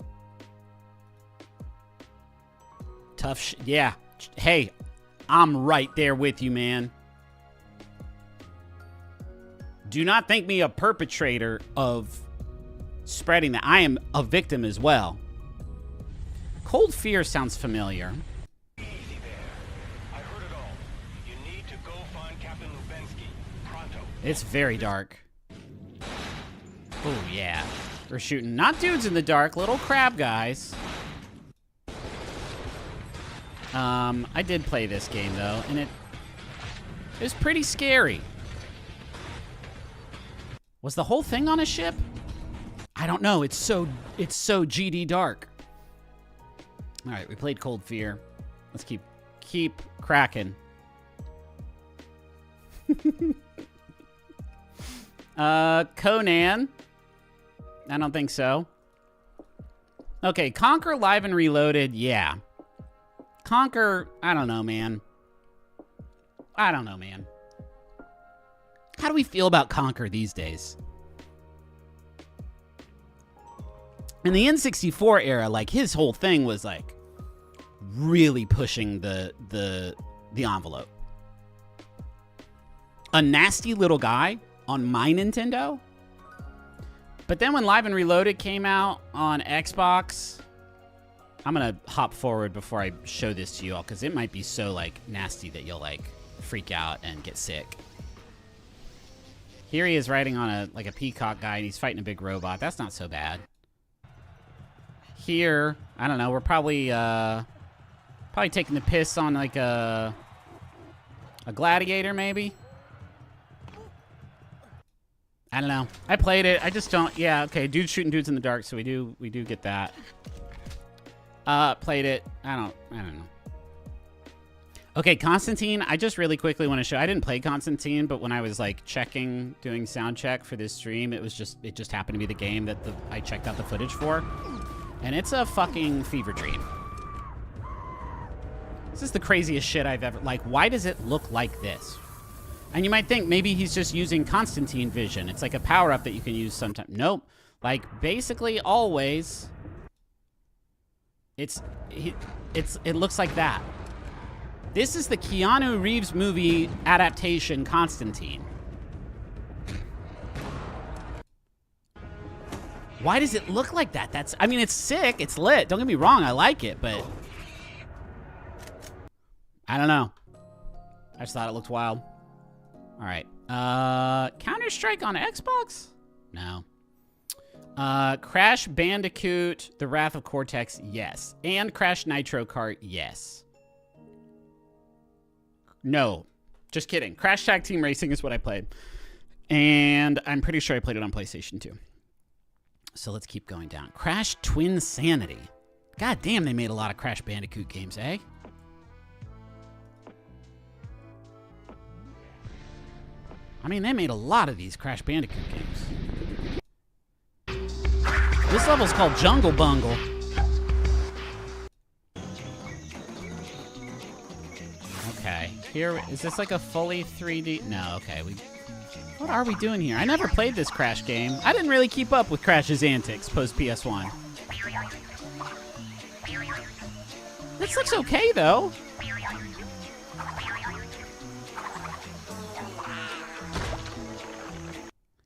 Tough yeah. Hey, I'm right there with you, man. Do not think me a perpetrator of spreading that. I am a victim as well. Cold Fear sounds familiar. Easy there. I heard it all. You need to go find Captain Lubensky. Pronto. It's very dark. Oh, yeah. We're shooting not dudes in the dark, little crab guys. I did play this game, though, and it was pretty scary. Was the whole thing on a ship? I don't know. It's so GD dark. All right, we played Cold Fear. Let's keep cracking. Conan. I don't think so. Okay, Conquer Live and Reloaded. Yeah. Conquer, I don't know, man. I don't know, man. How do we feel about Conquer these days? In the N64 era, like, his whole thing was, like, really pushing the envelope. A nasty little guy on my Nintendo. But then when Live and Reloaded came out on Xbox, I'm going to hop forward before I show this to you all, because it might be so, like, nasty that you'll, like, freak out and get sick. Here he is riding on a peacock guy, and he's fighting a big robot. That's not so bad. Here, I don't know, we're probably taking the piss on, like, a gladiator, maybe? I don't know. I played it. I just don't... Yeah, okay, dudes shooting dudes in the dark, so we do get that. Played it. I don't know. Okay, Constantine, I just really quickly want to show... I didn't play Constantine, but when I was, like, doing sound check for this stream, it just happened to be the game that I checked out the footage for. And it's a fucking fever dream. This is the craziest shit I've ever... Like, why does it look like this? And you might think maybe he's just using Constantine vision. It's like a power-up that you can use sometime. Nope. Like, basically always... It looks like that. This is the Keanu Reeves movie adaptation, Constantine. Why does it look like that? I mean, it's sick. It's lit. Don't get me wrong. I like it, but... I don't know. I just thought it looked wild. All right. Counter-Strike on Xbox? No. Crash Bandicoot, The Wrath of Cortex, yes. And Crash Nitro Kart, yes. No. Just kidding. Crash Tag Team Racing is what I played. And I'm pretty sure I played it on PlayStation 2. So let's keep going down. Crash Twin Sanity. God damn, they made a lot of Crash Bandicoot games, eh? I mean, they made a lot of these Crash Bandicoot games. This level's called Jungle Bungle. Okay, here, is this like a fully 3D? No, okay, what are we doing here? I never played this Crash game. I didn't really keep up with Crash's antics post PS1. This looks okay, though.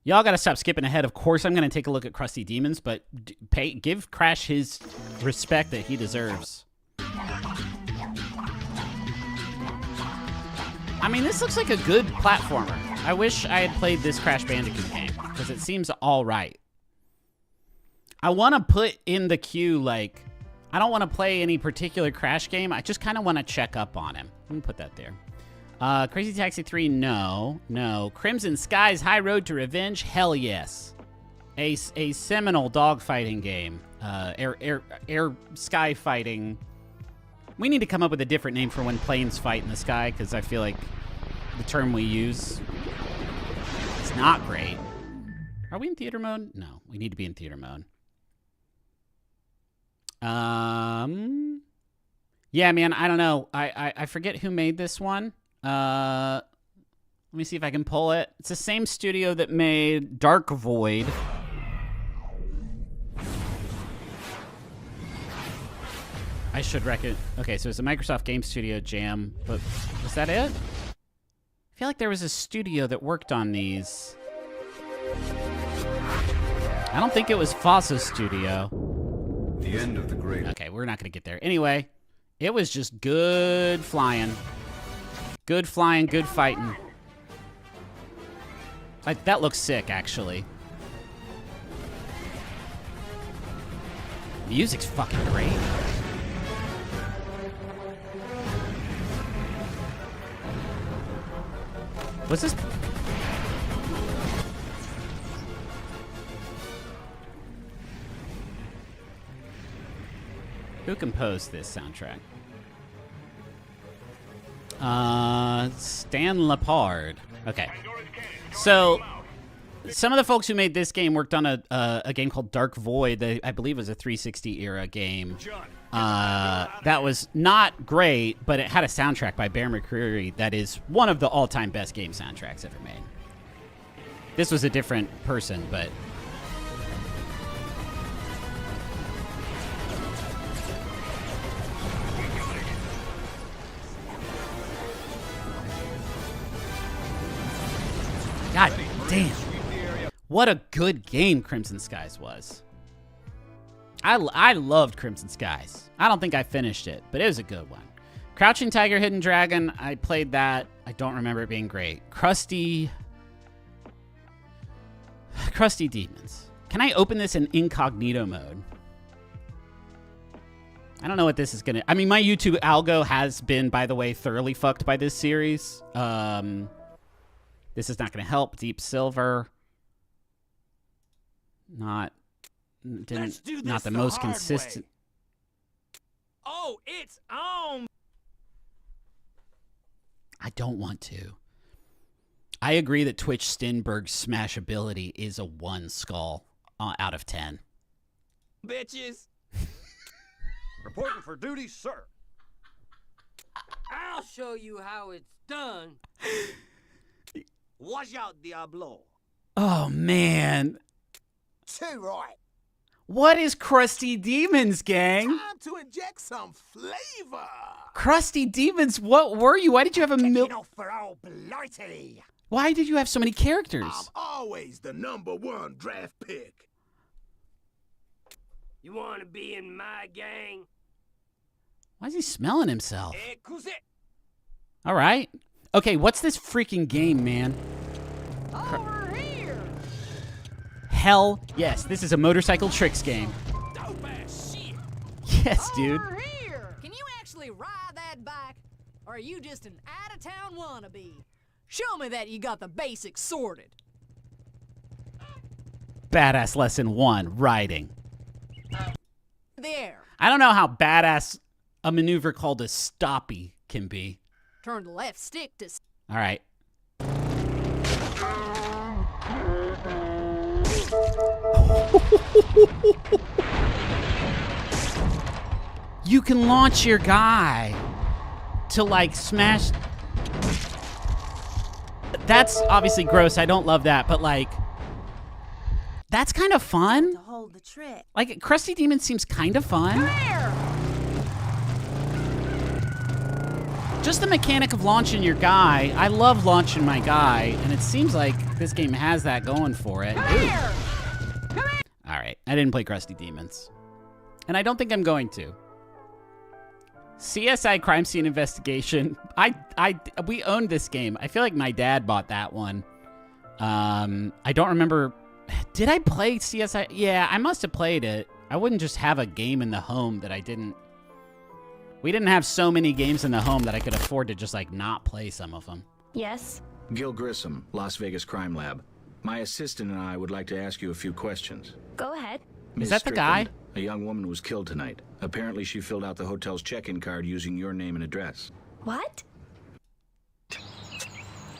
Y'all gotta stop skipping ahead. Of course, I'm gonna take a look at Krusty Demons, but give Crash his respect that he deserves. I mean, this looks like a good platformer. I wish I had played this Crash Bandicoot game, because it seems all right. I want to put in the queue, like, I don't want to play any particular Crash game. I just kind of want to check up on him. Let me put that there. Crazy Taxi 3, no. No. Crimson Skies, High Road to Revenge, hell yes. A seminal dogfighting game. Air sky fighting. We need to come up with a different name for when planes fight in the sky, because I feel like the term we use is not great. Are we in theater mode? No, we need to be in theater mode. Yeah, man, I don't know. I forget who made this one. Let me see if I can pull it. It's the same studio that made Dark Void. I should reckon. Okay, so it's a Microsoft Game Studio Jam, but was that it? I feel like there was a studio that worked on these. I don't think it was Fossa Studio. The end of the great. Okay, we're not going to get there. Anyway, it was just good flying. Good flying, good fighting. Like, that looks sick, actually. Music's fucking great. What's this? Who composed this soundtrack? Stan Lepard. Okay. So, some of the folks who made this game worked on a game called Dark Void that I believe was a 360 era game. That was not great, but it had a soundtrack by Bear McCreary that is one of the all-time best game soundtracks ever made. This was a different person, but... God damn. What a good game Crimson Skies was. I loved Crimson Skies. I don't think I finished it, but it was a good one. Crouching Tiger, Hidden Dragon, I played that. I don't remember it being great. Krusty Demons. Can I open this in incognito mode? I don't know what this is going to... I mean, my YouTube algo has been, by the way, thoroughly fucked by this series. This is not going to help. Deep Silver. Not the most consistent. Oh, it's on. I don't want to. I agree that Twitch Stenberg's smashability is a 1 skull out of 10. Bitches. Reporting for duty, sir. I'll show you how it's done. Watch out, Diablo. Oh, man. Too right. What is Krusty Demons, gang? Time to inject some flavor. Krusty Demons, what were you? Why did you have a Kicking off for old Blighty. Why did you have so many characters? I'm always the #1 draft pick. You want to be in my gang? Why is he smelling himself? Écoutez. All right. Okay, what's this freaking game, man? Over here. Hell yes, this is a motorcycle tricks game. Dope ass shit. Yes, dude. Over here. Can you actually ride that bike? Or are you just an out-of-town wannabe? Show me that you got the basics sorted. Badass lesson 1, riding. There. I don't know how badass a maneuver called a stoppie can be. Turn the left stick to... All right. You can launch your guy to like smash. That's obviously gross. I don't love that, but like that's kind of fun. To hold the trick. Like Krusty Demon seems kind of fun. Just the mechanic of launching your guy. I love launching my guy, and it seems like this game has that going for it. All right, I didn't play Krusty Demons, and I don't think I'm going to. CSI Crime Scene Investigation. We owned this game. I feel like my dad bought that one. I don't remember. Did I play CSI? Yeah, I must have played it. I wouldn't just have a game in the home that I didn't. We didn't have so many games in the home that I could afford to just like not play some of them. Yes? Gil Grissom, Las Vegas Crime Lab. My assistant and I would like to ask you a few questions. Go ahead. Is that the guy? A young woman was killed tonight. Apparently she filled out the hotel's check-in card using your name and address. What?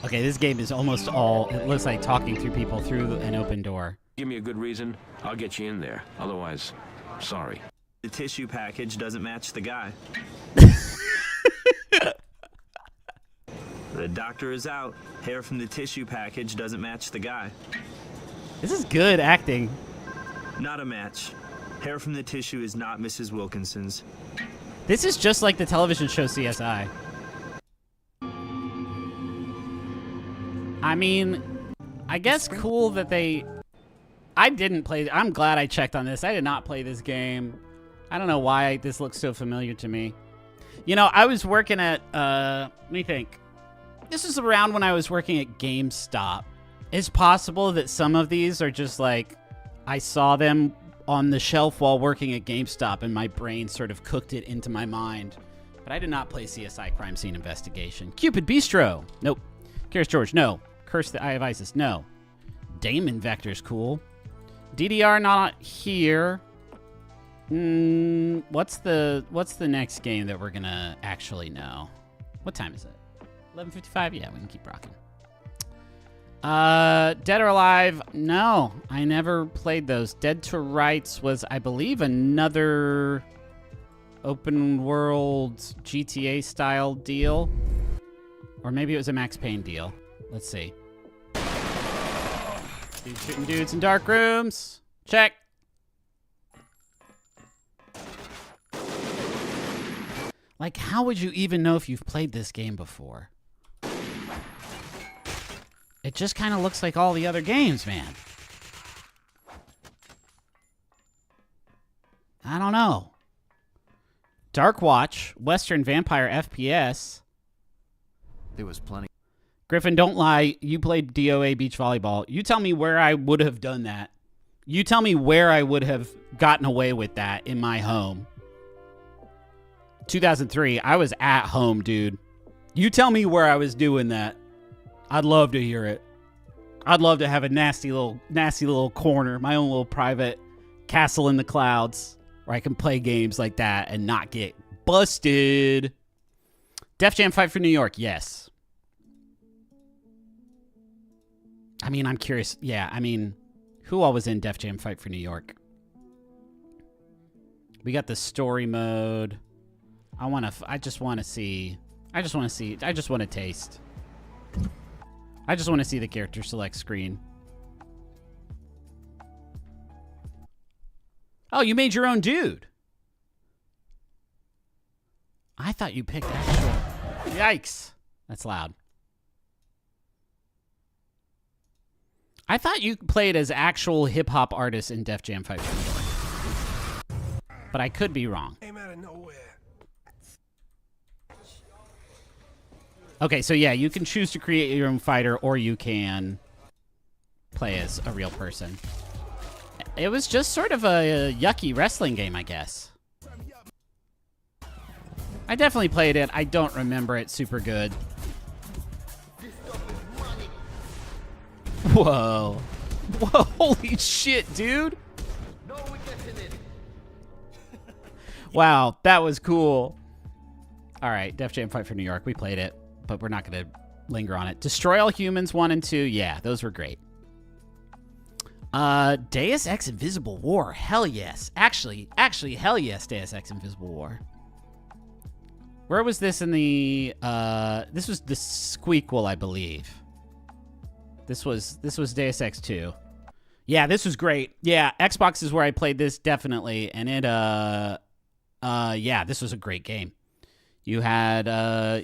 Okay, this game is almost all, it looks like talking through people through an open door. Give me a good reason, I'll get you in there. Otherwise, sorry. The tissue package doesn't match the guy. The doctor is out. Hair from the tissue package doesn't match the guy. This is good acting. Not a match. Hair from the tissue is not Mrs. Wilkinson's. This is just like the television show CSI. I mean, I guess cool that they... I didn't play... I'm glad I checked on this. I did not play this game. I don't know why this looks so familiar to me. You know, I was working at... let me think. This was around when I was working at GameStop. It's possible that some of these are just like... I saw them on the shelf while working at GameStop, and my brain sort of cooked it into my mind. But I did not play CSI Crime Scene Investigation. Cupid Bistro. Nope. Curious George. No. Curse the Eye of Isis. No. Damon Vector's cool. DDR not here. What's the next game that we're gonna actually know? What time is it? 11:55? Yeah, we can keep rocking. Dead or Alive? No, I never played those. Dead to Rights was, I believe, another open world GTA style deal. Or maybe it was a Max Payne deal. Let's see. Dudes shooting dudes in dark rooms. Check. Like, how would you even know if you've played this game before? It just kind of looks like all the other games, man. I don't know. Dark Watch, Western Vampire FPS. There was plenty. Griffin, don't lie. You played DOA beach volleyball. You tell me where I would have done that. You tell me where I would have gotten away with that in my home. 2003, I was at home, dude. You tell me where I was doing that. I'd love to hear it. I'd love to have a nasty little corner, my own little private castle in the clouds where I can play games like that and not get busted. Def Jam Fight for New York, yes. I mean, I'm curious. Yeah, I mean, who all was in Def Jam Fight for New York? We got the story mode. I just want to see. I just want to see. I just want to taste. I just want to see the character select screen. Oh, you made your own dude. I thought you picked actual. Yikes. That's loud. I thought you played as actual hip-hop artists in Def Jam 5. But I could be wrong. Came out of nowhere. Okay, so yeah, you can choose to create your own fighter, or you can play as a real person. It was just sort of a yucky wrestling game, I guess. I definitely played it. I don't remember it super good. Whoa. Whoa, holy shit, dude. Wow, that was cool. All right, Def Jam Fight for New York. We played it, but we're not going to linger on it. Destroy All Humans 1 and 2. Yeah, those were great. Deus Ex Invisible War. Hell yes. Actually, hell yes, Deus Ex Invisible War. Where was this in the, this was the squeakquel, I believe. This was Deus Ex 2. Yeah, this was great. Yeah, Xbox is where I played this, definitely. And it, yeah, this was a great game. You had,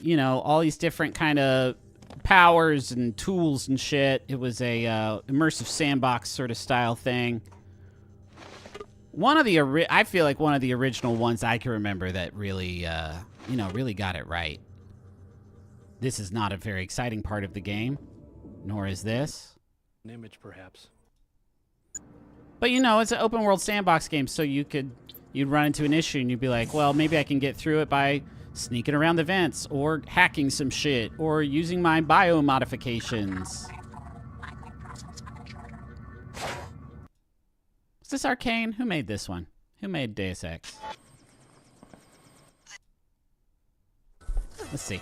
you know, all these different kind of powers and tools and shit. It was a immersive sandbox sort of style thing. I feel like one of the original ones I can remember that really, you know, really got it right. This is not a very exciting part of the game, nor is this. An image, perhaps. But you know, it's an open world sandbox game, so you'd run into an issue and you'd be like, well, maybe I can get through it by sneaking around the vents, or hacking some shit, or using my bio modifications. Is this Arcane? Who made this one? Who made Deus Ex? Let's see.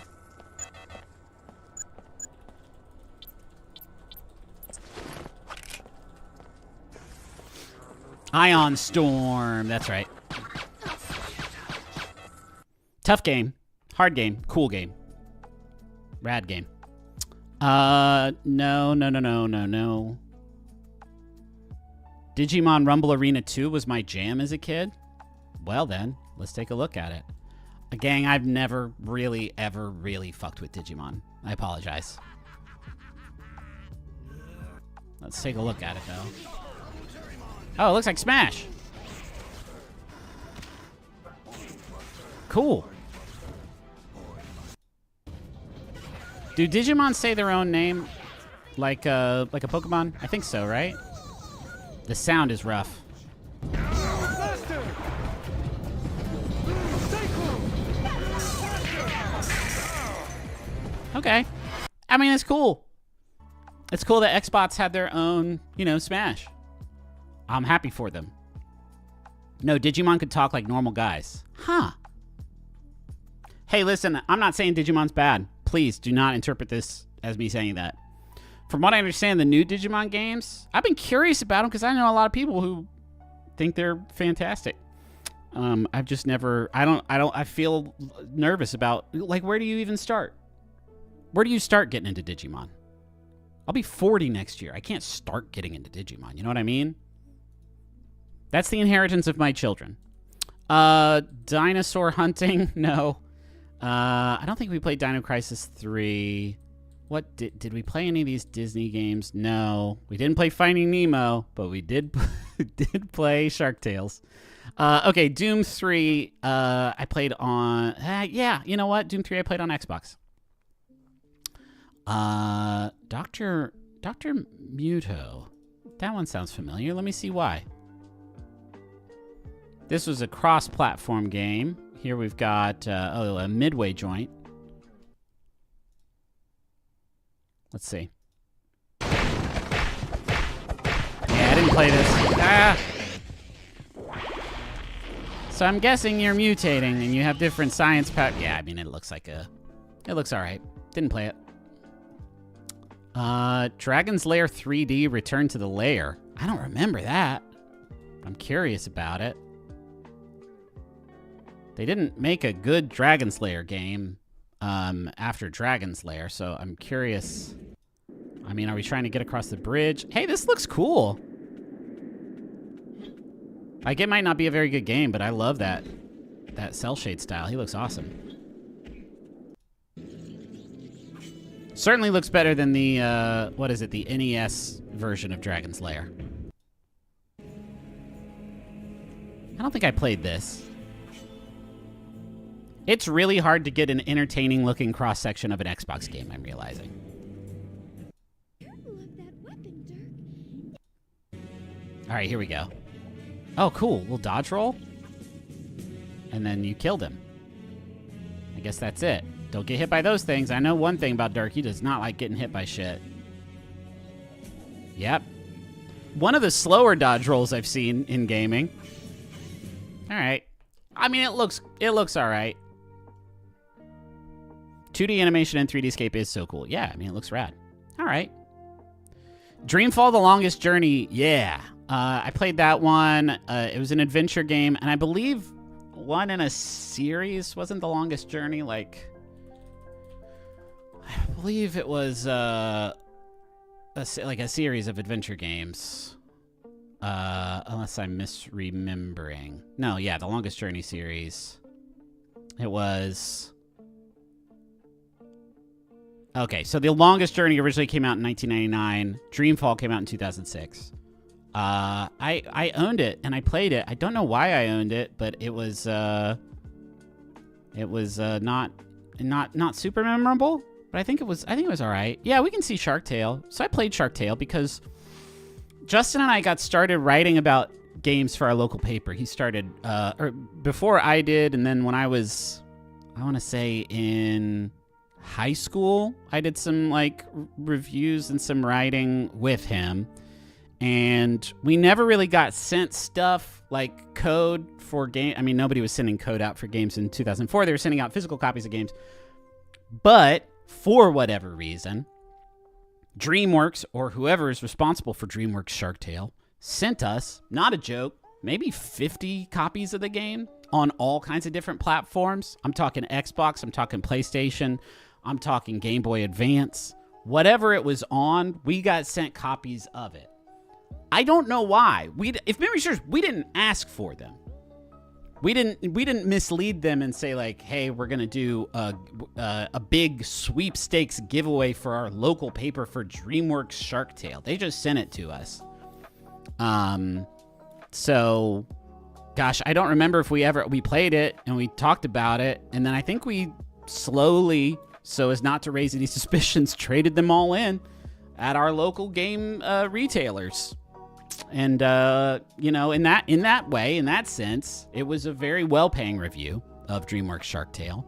Ion Storm. That's right. Tough game. Hard game. Cool game. Rad game. No. Digimon Rumble Arena 2 was my jam as a kid? Well then, let's take a look at it. Gang, I've never really, ever really fucked with Digimon. I apologize. Let's take a look at it, though. Oh, it looks like Smash. Cool. Do Digimon say their own name like a Pokemon? I think so, right? The sound is rough. Okay. I mean, it's cool. It's cool that Xbox had their own, you know, Smash. I'm happy for them. No, Digimon could talk like normal guys. Huh. Hey, listen, I'm not saying Digimon's bad. Please do not interpret this as me saying that. From what I understand, the new Digimon games, I've been curious about them because I know a lot of people who think they're fantastic. I've just never, I feel nervous about, like, where do you even start? Where do you start getting into Digimon? I'll be 40 next year. I can't start getting into Digimon. You know what I mean? That's the inheritance of my children. Dinosaur hunting? No. I don't think we played Dino Crisis 3. What did we play any of these Disney games? No. We didn't play Finding Nemo, but we did play Shark Tales. Okay, Doom 3 I played on yeah, you know what? Doom 3 I played on Xbox. Dr. Muto. That one sounds familiar. Let me see why. This was a cross-platform game. Here we've got a Midway joint. Let's see. Yeah, I didn't play this. Ah! So I'm guessing you're mutating and you have different science power. Yeah, I mean, it looks like it looks all right. Didn't play it. Dragon's Lair 3D Return to the Lair. I don't remember that. I'm curious about it. They didn't make a good Dragon's Lair game. after Dragon's Lair, so I'm curious. I mean, are we trying to get across the bridge? Hey, this looks cool. Like, it might not be a very good game, but I love that cell shade style. He looks awesome. Certainly looks better than the, what is it, the NES version of Dragon's Lair. I don't think I played this. It's really hard to get an entertaining looking cross-section of an Xbox game, I'm realizing. All right, here we go. Oh, cool. We'll dodge roll. And then you killed him. I guess that's it. Don't get hit by those things. I know one thing about Dirk. He does not like getting hit by shit. Yep. One of the slower dodge rolls I've seen in gaming. All right. I mean, it looks all right. 2D animation and 3D scape is so cool. Yeah, I mean, it looks rad. All right. Dreamfall: The Longest Journey. Yeah. I played that one. It was an adventure game, and I believe one in a series. Wasn't The Longest Journey like... I believe it was like a series of adventure games. Unless I'm misremembering. No, yeah, The Longest Journey series. It was... Okay, so The Longest Journey originally came out in 1999. Dreamfall came out in 2006. I owned it and I played it. I don't know why I owned it, but it was not super memorable. But I think it was all right. Yeah, we can see Shark Tale. So I played Shark Tale because Justin and I got started writing about games for our local paper. He started or before I did, and then when I was, I want to say in high school, I did some like reviews and some writing with him. And we never really got sent stuff like code for game. I mean, nobody was sending code out for games in 2004. They were sending out physical copies of games. But for whatever reason, DreamWorks, or whoever is responsible for DreamWorks Shark Tale, sent us, not a joke, maybe 50 copies of the game on all kinds of different platforms. I'm talking Xbox, I'm talking PlayStation, I'm talking Game Boy Advance. Whatever it was on, we got sent copies of it. I don't know why. If memory serves, we didn't ask for them. We didn't mislead them and say like, "Hey, we're gonna do a big sweepstakes giveaway for our local paper for DreamWorks Shark Tale." They just sent it to us. So, gosh, I don't remember if we played it and we talked about it, and then I think we slowly, so as not to raise any suspicions, traded them all in at our local game retailers. And, you know, in that way, in that sense, it was a very well-paying review of DreamWorks Shark Tale.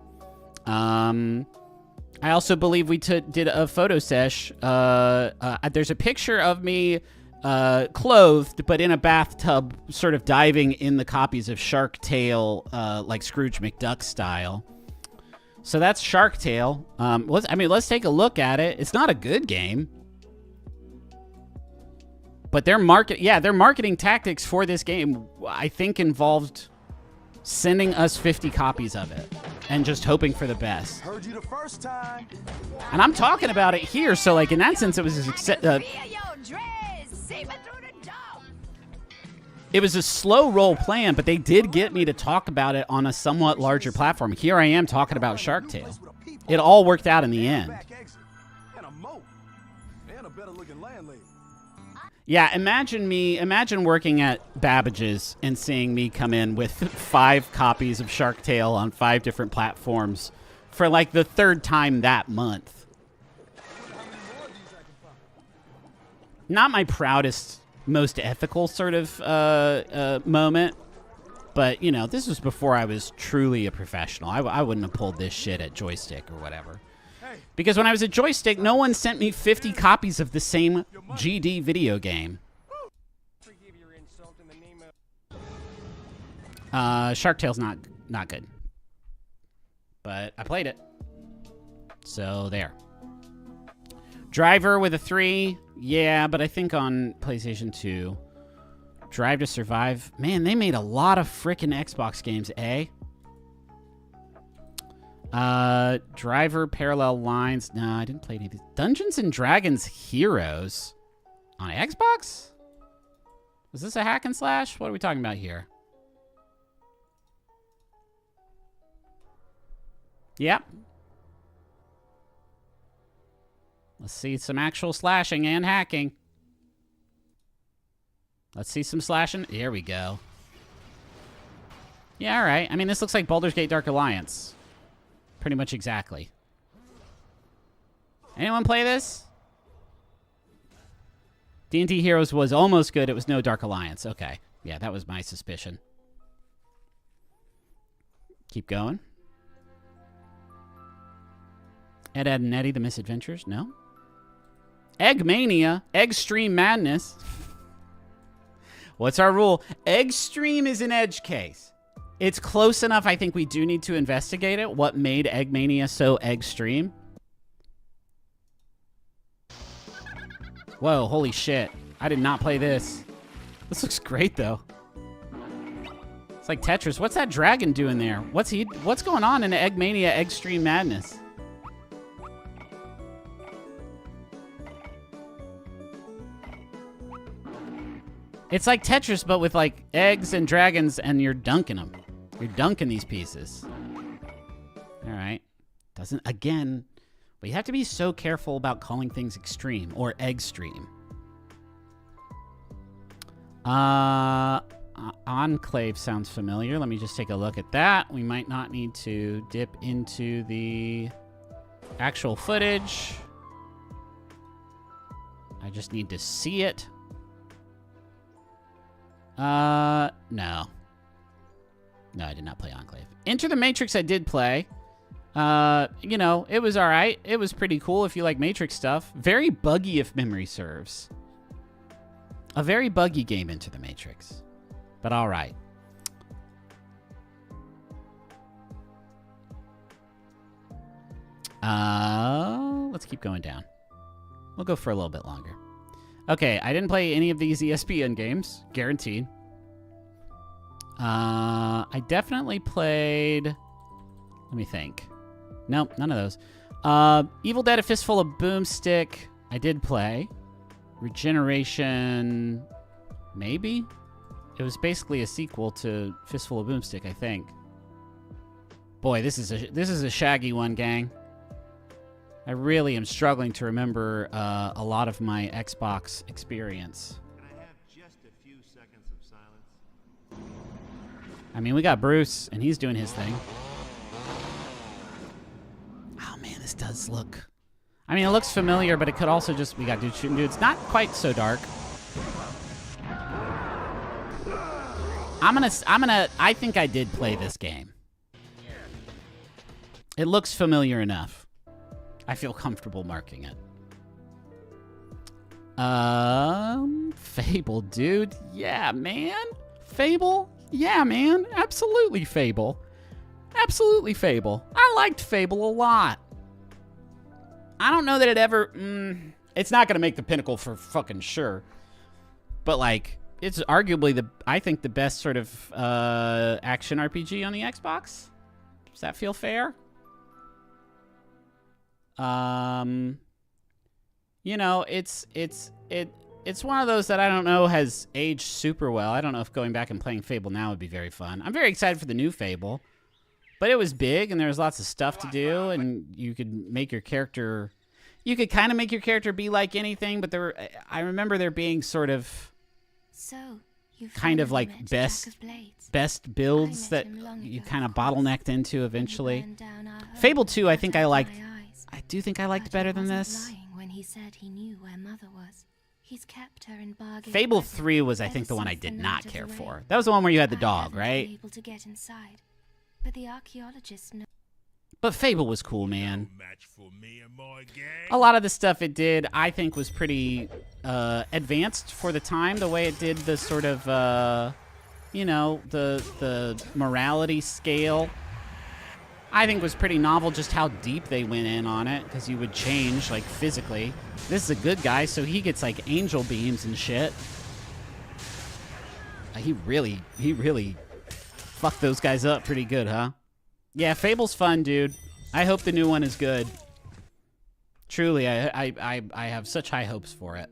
I also believe we did a photo sesh. There's a picture of me clothed, but in a bathtub, sort of diving in the copies of Shark Tale, like Scrooge McDuck style. So that's Shark Tale. Let's take a look at it. It's not a good game. But their marketing tactics for this game, I think, involved sending us 50 copies of it and just hoping for the best. Heard you the first time. And I'm talking about it here, so like in that sense, it was it was a slow roll plan, but they did get me to talk about it on a somewhat larger platform. Here I am talking about Shark Tale. It all worked out in the end. Yeah, imagine working at Babbage's and seeing me come in with 5 copies of Shark Tale on 5 different platforms for like the 3rd time that month. Not my proudest, most ethical sort of moment, but you know, this was before I was truly a professional. I wouldn't have pulled this shit at Joystick or whatever. Because when I was at Joystick, no one sent me 50 copies of the same GD video game. Shark Tale's not good. But I played it. So there. Driver with a 3. Yeah, but I think on PlayStation 2. Drive to Survive. Man, they made a lot of frickin' Xbox games, eh? Driver Parallel Lines. No, I didn't play any of these. Dungeons and Dragons Heroes on Xbox? Is this a hack and slash? What are we talking about here? Yep. Let's see some actual slashing and hacking. Let's see some slashing. Here we go. Yeah, all right. I mean, this looks like Baldur's Gate Dark Alliance. Pretty much exactly. Anyone play this? D&D Heroes was almost good. It was no Dark Alliance. Okay. Yeah, that was my suspicion. Keep going. Ed, Ed, and Eddie, The Misadventures? No. Eggmania. Eggstream Madness. What's our rule? Eggstream is an edge case. It's close enough. I think we do need to investigate it. What made Eggmania so Eggstream? Whoa, holy shit. I did not play this. This looks great, though. It's like Tetris. What's that dragon doing there? What's going on in Eggmania Eggstream Madness? It's like Tetris, but with like eggs and dragons, and you're dunking them. You're dunking these pieces. All right. Doesn't, again, we have to be so careful about calling things extreme or eggstream. Enclave sounds familiar. Let me just take a look at that. We might not need to dip into the actual footage. I just need to see it. No. No, I did not play Enclave. Enter the Matrix I did play. You know, it was all right. It was pretty cool if you like Matrix stuff. Very buggy if memory serves. A very buggy game, Into the Matrix. But all right. Let's keep going down. We'll go for a little bit longer. Okay, I didn't play any of these ESPN games. Guaranteed. I definitely played... Let me think. Nope, none of those. Evil Dead: A Fistful of Boomstick. I did play. Regeneration... Maybe? It was basically a sequel to Fistful of Boomstick, I think. Boy, this is a shaggy one, gang. I really am struggling to remember a lot of my Xbox experience. Can I have just a few seconds of silence? I mean, we got Bruce, and he's doing his thing. Oh, man, this does look... I mean, it looks familiar, but it could also just... We got dudes shooting dudes. Not quite so dark. I think I did play this game. It looks familiar enough. I feel comfortable marking it. Fable, dude. Yeah, man. Fable? Yeah, man. Absolutely Fable. Absolutely Fable. I liked Fable a lot. I don't know that it ever... it's not going to make the pinnacle for fucking sure. But, like, it's arguably I think the best sort of action RPG on the Xbox. Does that feel fair? You know, it's one of those that I don't know has aged super well. I don't know if going back and playing Fable now would be very fun. I'm very excited for the new Fable, but it was big and there was lots of stuff to do, and you could make your character, you could kind of make your character be like anything, but I remember there being sort of kind of like best builds that you kind of bottlenecked into eventually. Fable 2, I think I liked. I do think I liked better than this. When he said he knew where Mother was. He's kept her in bargain. Fable 3 was, I think, the one I did not care for. That was the one where you had the dog, right? Able to get inside, but the archaeologists know. But Fable was cool, man. A lot of the stuff it did, I think, was pretty advanced for the time. The way it did the sort of, you know, the morality scale, I think was pretty novel. Just how deep they went in on it, because you would change, like, physically. This is a good guy, so he gets, like, angel beams and shit. He really fucked those guys up pretty good, huh? Yeah, Fable's fun, dude. I hope the new one is good. Truly, I have such high hopes for it.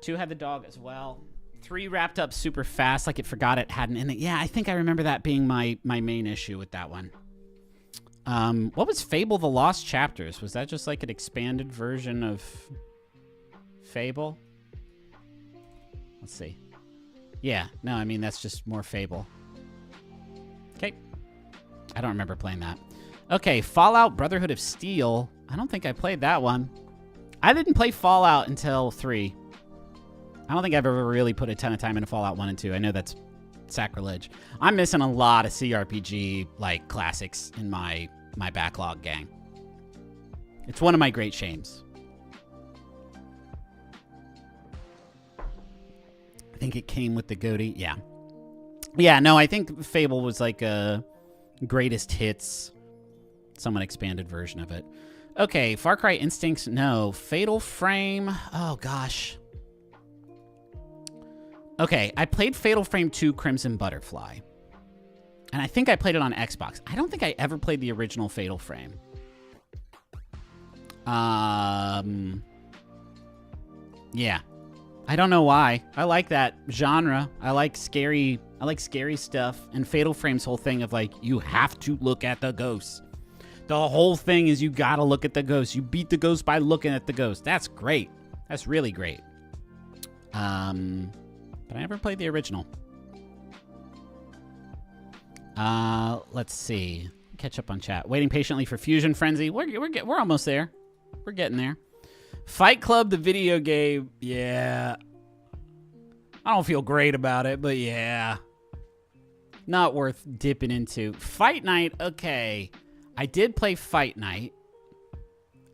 2 had the dog as well. 3 wrapped up super fast, like it forgot it had an ending. Yeah, I think I remember that being my main issue with that one. What was Fable: The Lost Chapters? Was that just like an expanded version of Fable? Let's see. Yeah, no, I mean, that's just more Fable. Okay. I don't remember playing that. Okay, Fallout Brotherhood of Steel. I don't think I played that one. I didn't play Fallout until 3. I don't think I've ever really put a ton of time into Fallout 1 and 2. I know that's sacrilege. I'm missing a lot of CRPG, like, classics in my backlog, gang. It's one of my great shames. I think it came with the goatee. Yeah. Yeah, no, I think Fable was like a greatest hits, somewhat expanded version of it. Okay, Far Cry Instincts, no. Fatal Frame, oh gosh. Okay, I played Fatal Frame 2 Crimson Butterfly. And I think I played it on Xbox. I don't think I ever played the original Fatal Frame. Yeah. I don't know why. I like that genre. I like scary stuff. And Fatal Frame's whole thing of like, you have to look at the ghosts. The whole thing is you gotta look at the ghost. You beat the ghost by looking at the ghost. That's great. That's really great. But I never played the original. Let's see. Catch up on chat. Waiting patiently for Fusion Frenzy. We're almost there. We're getting there. Fight Club, the video game. Yeah. I don't feel great about it, but yeah. Not worth dipping into. Fight Night, okay. I did play Fight Night.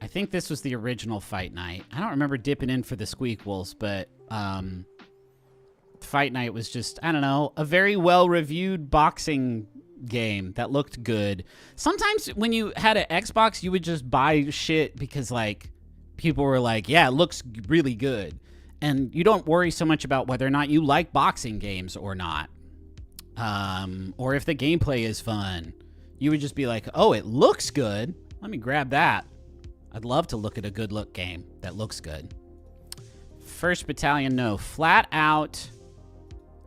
I think this was the original Fight Night. I don't remember dipping in for the Squeakquels, but Fight Night was just, I don't know, a very well-reviewed boxing game that looked good. Sometimes when you had an Xbox, you would just buy shit because, like, people were like, yeah, it looks really good. And you don't worry so much about whether or not you like boxing games or not. Or if the gameplay is fun. You would just be like, oh, it looks good. Let me grab that. I'd love to look at a good look game that looks good. First Battalion, no. Flat Out,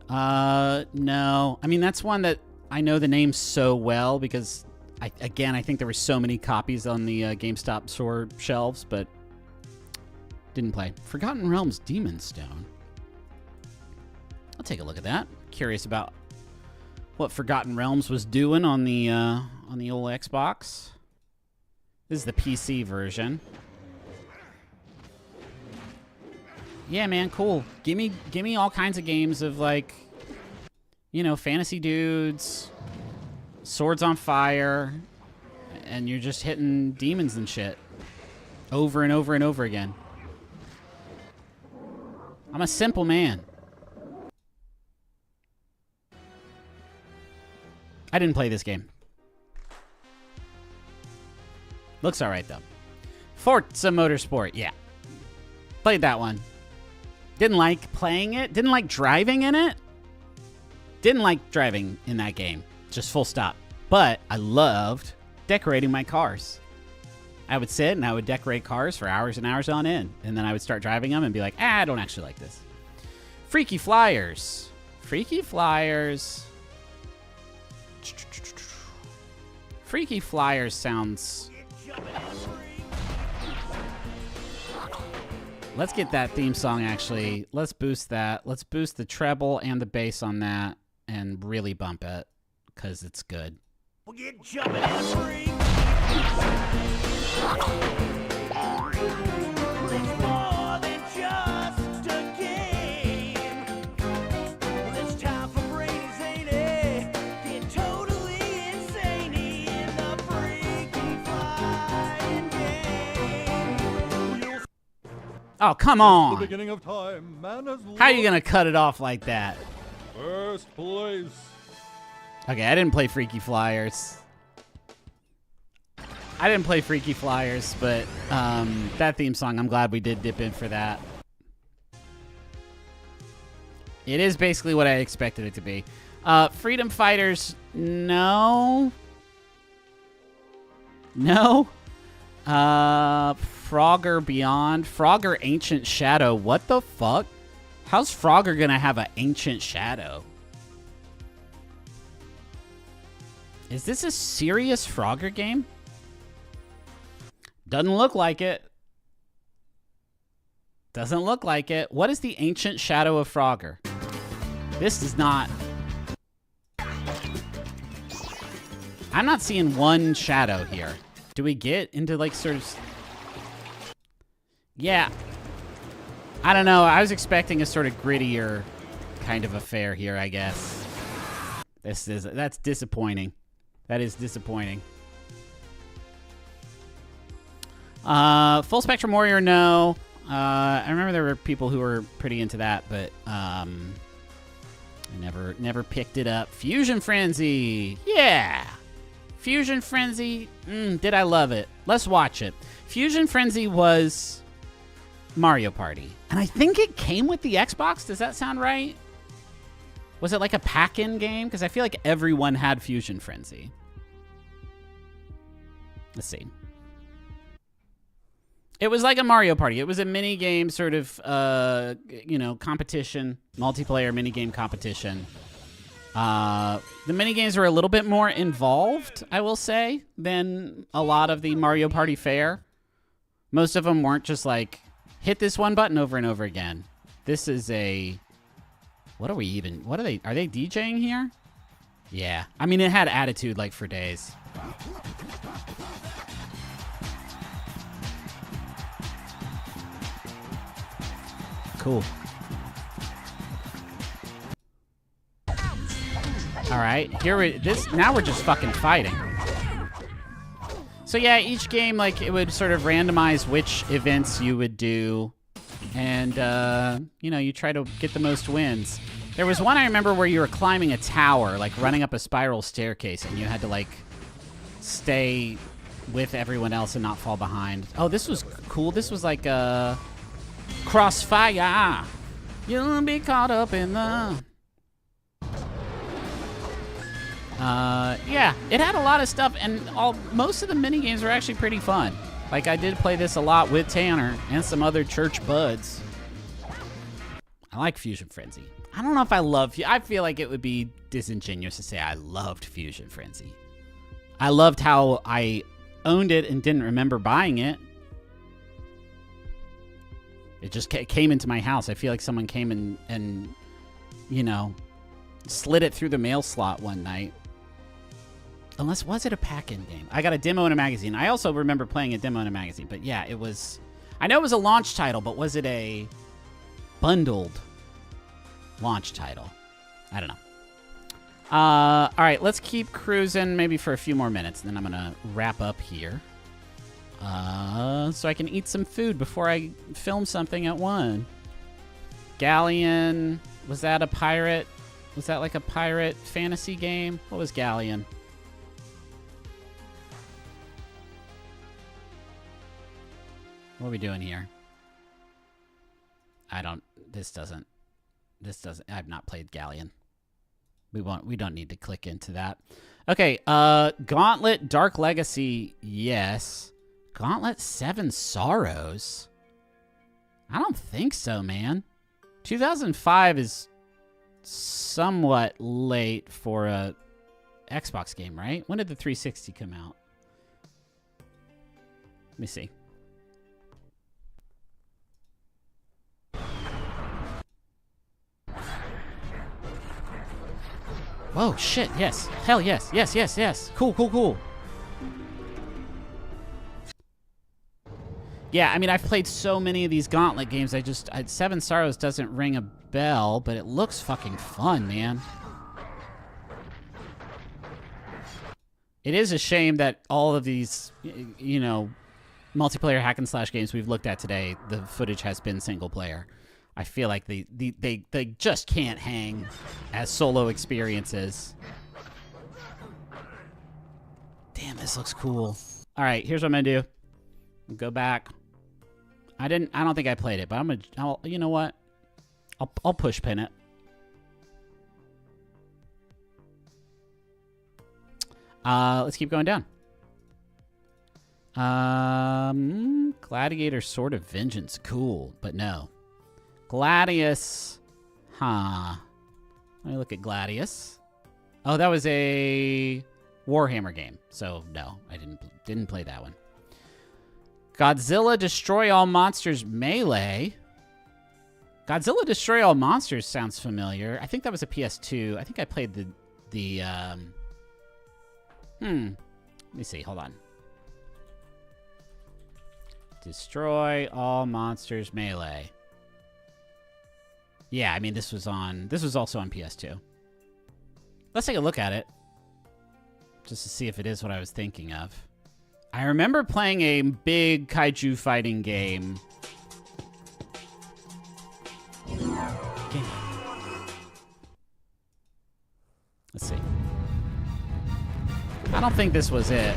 no. I mean, that's one that I know the name so well because, I think there were so many copies on the GameStop store shelves, but didn't play. Forgotten Realms Demon Stone. I'll take a look at that. Curious about what Forgotten Realms was doing on the old Xbox. This is the PC version. Yeah, man, cool. Give me all kinds of games of, like, you know, fantasy dudes, swords on fire, and you're just hitting demons and shit over and over and over again. I'm a simple man. I didn't play this game. Looks alright, though. Forza Motorsport, yeah. Played that one. Didn't like playing it. Didn't like driving in it. Didn't like driving in that game. Just full stop. But I loved decorating my cars. I would sit and I would decorate cars for hours and hours on end. And then I would start driving them and be like, I don't actually like this. Freaky Flyers. Freaky Flyers. Freaky Flyers sounds... Let's get that theme song, actually. Let's boost that. Let's boost the treble and the bass on that and really bump it, because it's good. We'll get jumping and free. It's more than just a game. It's time for Brady Zany. Get totally insane in the Freaky Flying game. Oh, come on. The beginning of time, man has How are you going to cut it off like that? First place. Okay, I didn't play Freaky Flyers. I didn't play Freaky Flyers, but that theme song, I'm glad we did dip in for that. It is basically what I expected it to be. Freedom Fighters, no. No. Frogger Beyond. Frogger Ancient Shadow. What the fuck? How's Frogger gonna have an Ancient Shadow? Is this a serious Frogger game? Doesn't look like it. Doesn't look like it. What is the Ancient Shadow of Frogger? This is not... I'm not seeing one shadow here. Do we get into like sort of... Yeah. I don't know. I was expecting a sort of grittier kind of affair here, I guess. That's disappointing. That is disappointing. Full Spectrum Warrior, no. I remember there were people who were pretty into that, but I never picked it up. Fusion Frenzy, yeah. Fusion Frenzy, did I love it? Let's watch it. Fusion Frenzy was Mario Party, and I think it came with the Xbox. Does that sound right? Was it like a pack-in game? Because I feel like everyone had Fusion Frenzy. Let's see. It was like a Mario Party. It was a mini game sort of, competition, multiplayer mini game competition. The mini games were a little bit more involved, I will say, than a lot of the Mario Party fare. Most of them weren't just like, hit this one button over and over again. This is a... What are they DJing here? Yeah. I mean, it had attitude like for days. Cool. All right, now we're just fucking fighting. So yeah, each game, like, it would sort of randomize which events you would do, and you try to get the most wins. There was one I remember where you were climbing a tower, like running up a spiral staircase, and you had to like stay with everyone else and not fall behind. Oh, this was cool. This was like Crossfire. You'll be caught up in the... yeah, it had a lot of stuff, and most of the mini games were actually pretty fun. Like, I did play this a lot with Tanner and some other church buds. I like Fusion Frenzy. I don't know if I feel like it would be disingenuous to say I loved Fusion Frenzy. I loved how I owned it and didn't remember buying it. It just came into my house. I feel like someone came and slid it through the mail slot one night. Unless, was it a pack-in game? I got a demo in a magazine. I also remember playing a demo in a magazine. But yeah, it was... I know it was a launch title, but was it a bundled launch title? I don't know. All right, let's keep cruising maybe for a few more minutes, and then I'm going to wrap up here. So I can eat some food before I film something at 1. Galleon. Was that a pirate? Was that like a pirate fantasy game? What was Galleon? What are we doing here? I've not played Galleon. We don't need to click into that. Okay, Gauntlet Dark Legacy, yes. Gauntlet 7 Sorrows? I don't think so, man. 2005 is somewhat late for a Xbox game, right? When did the 360 come out? Let me see. Whoa, shit, yes. Hell yes, yes. Cool. Yeah, I mean, I've played so many of these Gauntlet games, Seven Sorrows doesn't ring a bell, but it looks fucking fun, man. It is a shame that all of these, multiplayer hack and slash games we've looked at today, the footage has been single player. I feel like they just can't hang as solo experiences. Damn, this looks cool. All right, here's what I'm gonna do. Go back. I don't think I played it, but you know what? I'll push pin it. Let's keep going down. Gladiator Sword of Vengeance. Cool, but no. Gladius. Huh. Let me look at Gladius. Oh, that was a Warhammer game. So, no, I didn't play that one. Godzilla Destroy All Monsters Melee. Godzilla Destroy All Monsters sounds familiar. I think that was a PS2. I think I played the let me see. Hold on. Destroy All Monsters Melee. Yeah, I mean this was also on PS2. Let's take a look at it. Just to see if it is what I was thinking of. I remember playing a big kaiju fighting game. Let's see. I don't think this was it.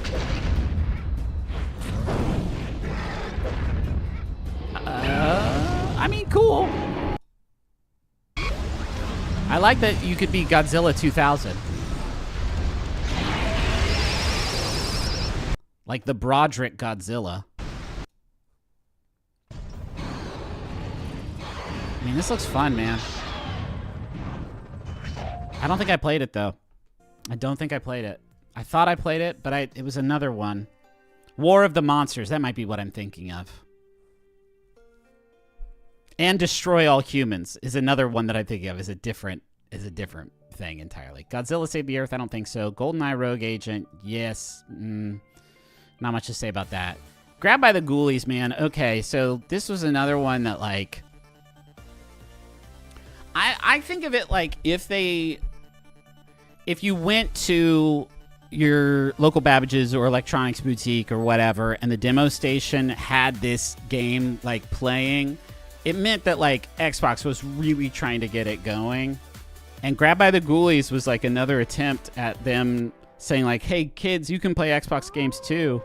I mean, cool. I like that you could be Godzilla 2000. Like the Broderick Godzilla. I mean, this looks fun, man. I don't think I played it, though. I don't think I played it. I thought I played it, but it was another one. War of the Monsters. That might be what I'm thinking of. And Destroy All Humans is another one that I'm thinking of. Is a different thing entirely. Godzilla Save the Earth. I don't think so. GoldenEye Rogue Agent. Yes. Not much to say about that. Grabbed by the Ghoulies, man. Okay, so this was another one that, like... I think of it like if you went to your local Babbage's or electronics boutique or whatever, and the demo station had this game, like, playing, it meant that, like, Xbox was really trying to get it going. And Grabbed by the Ghoulies was, like, another attempt at them saying, like, hey, kids, you can play Xbox games too.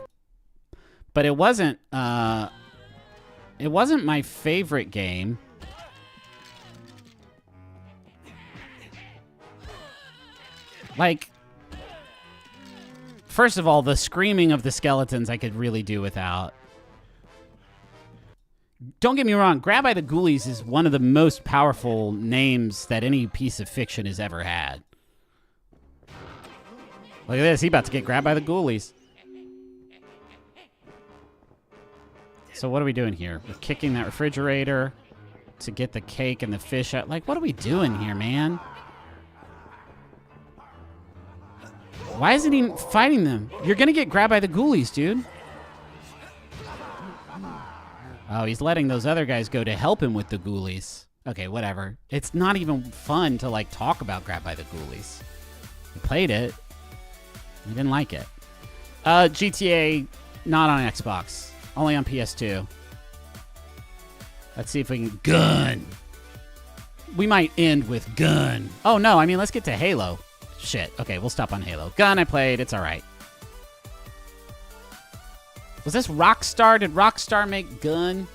But it wasn't my favorite game. Like, first of all, the screaming of the skeletons I could really do without. Don't get me wrong, Grabbed by the Ghoulies is one of the most powerful names that any piece of fiction has ever had. Look at this, he's about to get grabbed by the Ghoulies. So what are we doing here? We're kicking that refrigerator to get the cake and the fish out. Like, what are we doing here, man? Why isn't he fighting them? You're going to get grabbed by the Ghoulies, dude. Oh, he's letting those other guys go to help him with the Ghoulies. Okay, whatever. It's not even fun to, like, talk about Grabbed by the Ghoulies. We played it. We didn't like it. GTA, not on Xbox. Only on PS2. Let's see if we can... Gun! We might end with gun. Oh, no, I mean, let's get to Halo. Shit. Okay, we'll stop on Halo. Gun I played. It's all right. Was this Rockstar? Did Rockstar make Gun?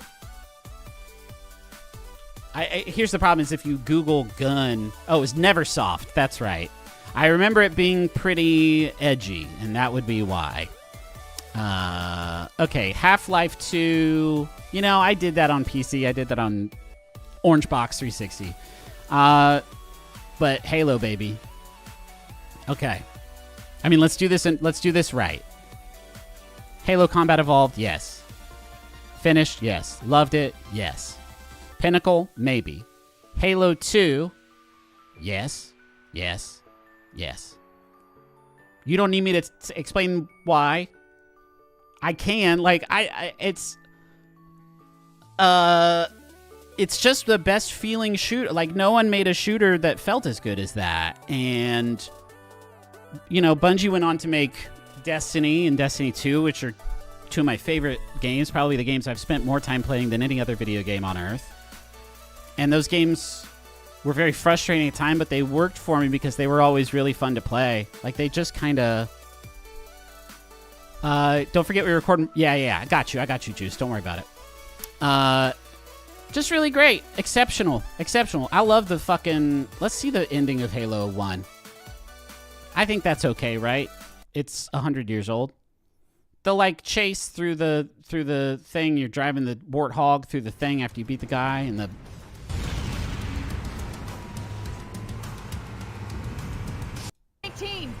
Here's the problem is if you Google Gun... Oh, it was Neversoft. That's right. I remember it being pretty edgy, and that would be why. Okay, Half-Life 2... You know, I did that on PC. I did that on Orange Box 360. But Halo, baby. Okay. I mean, let's do this and let's do this right. Halo Combat Evolved, yes. Finished, yes. Loved it, yes. Pinnacle, maybe. Halo 2, yes, yes, yes. You don't need me to explain why. I can, like, it's just the best feeling shooter. Like, no one made a shooter that felt as good as that. And, you know, Bungie went on to make Destiny and Destiny 2, which are two of my favorite games, probably the games I've spent more time playing than any other video game on Earth. And those games were very frustrating at the time, but they worked for me because they were always really fun to play. Like, they just kind of... don't forget we recorded... Yeah, I got you, Juice. Don't worry about it. Just really great. Exceptional. I love the fucking... Let's see the ending of Halo 1. I think that's okay, right? It's 100 years old. the like chase through the thing. You're driving the warthog through the thing after you beat the guy, and the 18.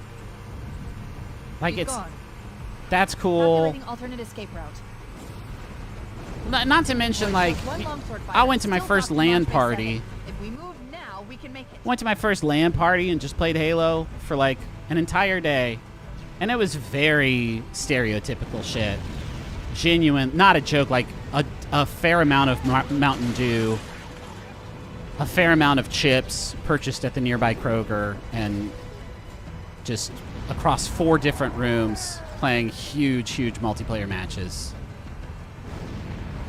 like He's it's gone. that's cool. Calculating alternate escape route. Not to mention, like, One longsword fighter. I went to my Still first top LAN launch base party. 7. If we move now, we can make it. Went to my first LAN party and just played Halo for like an entire day. And it was very stereotypical shit. Genuine, not a joke, like a fair amount of Mountain Dew, a fair amount of chips purchased at the nearby Kroger, and just across 4 different rooms playing huge multiplayer matches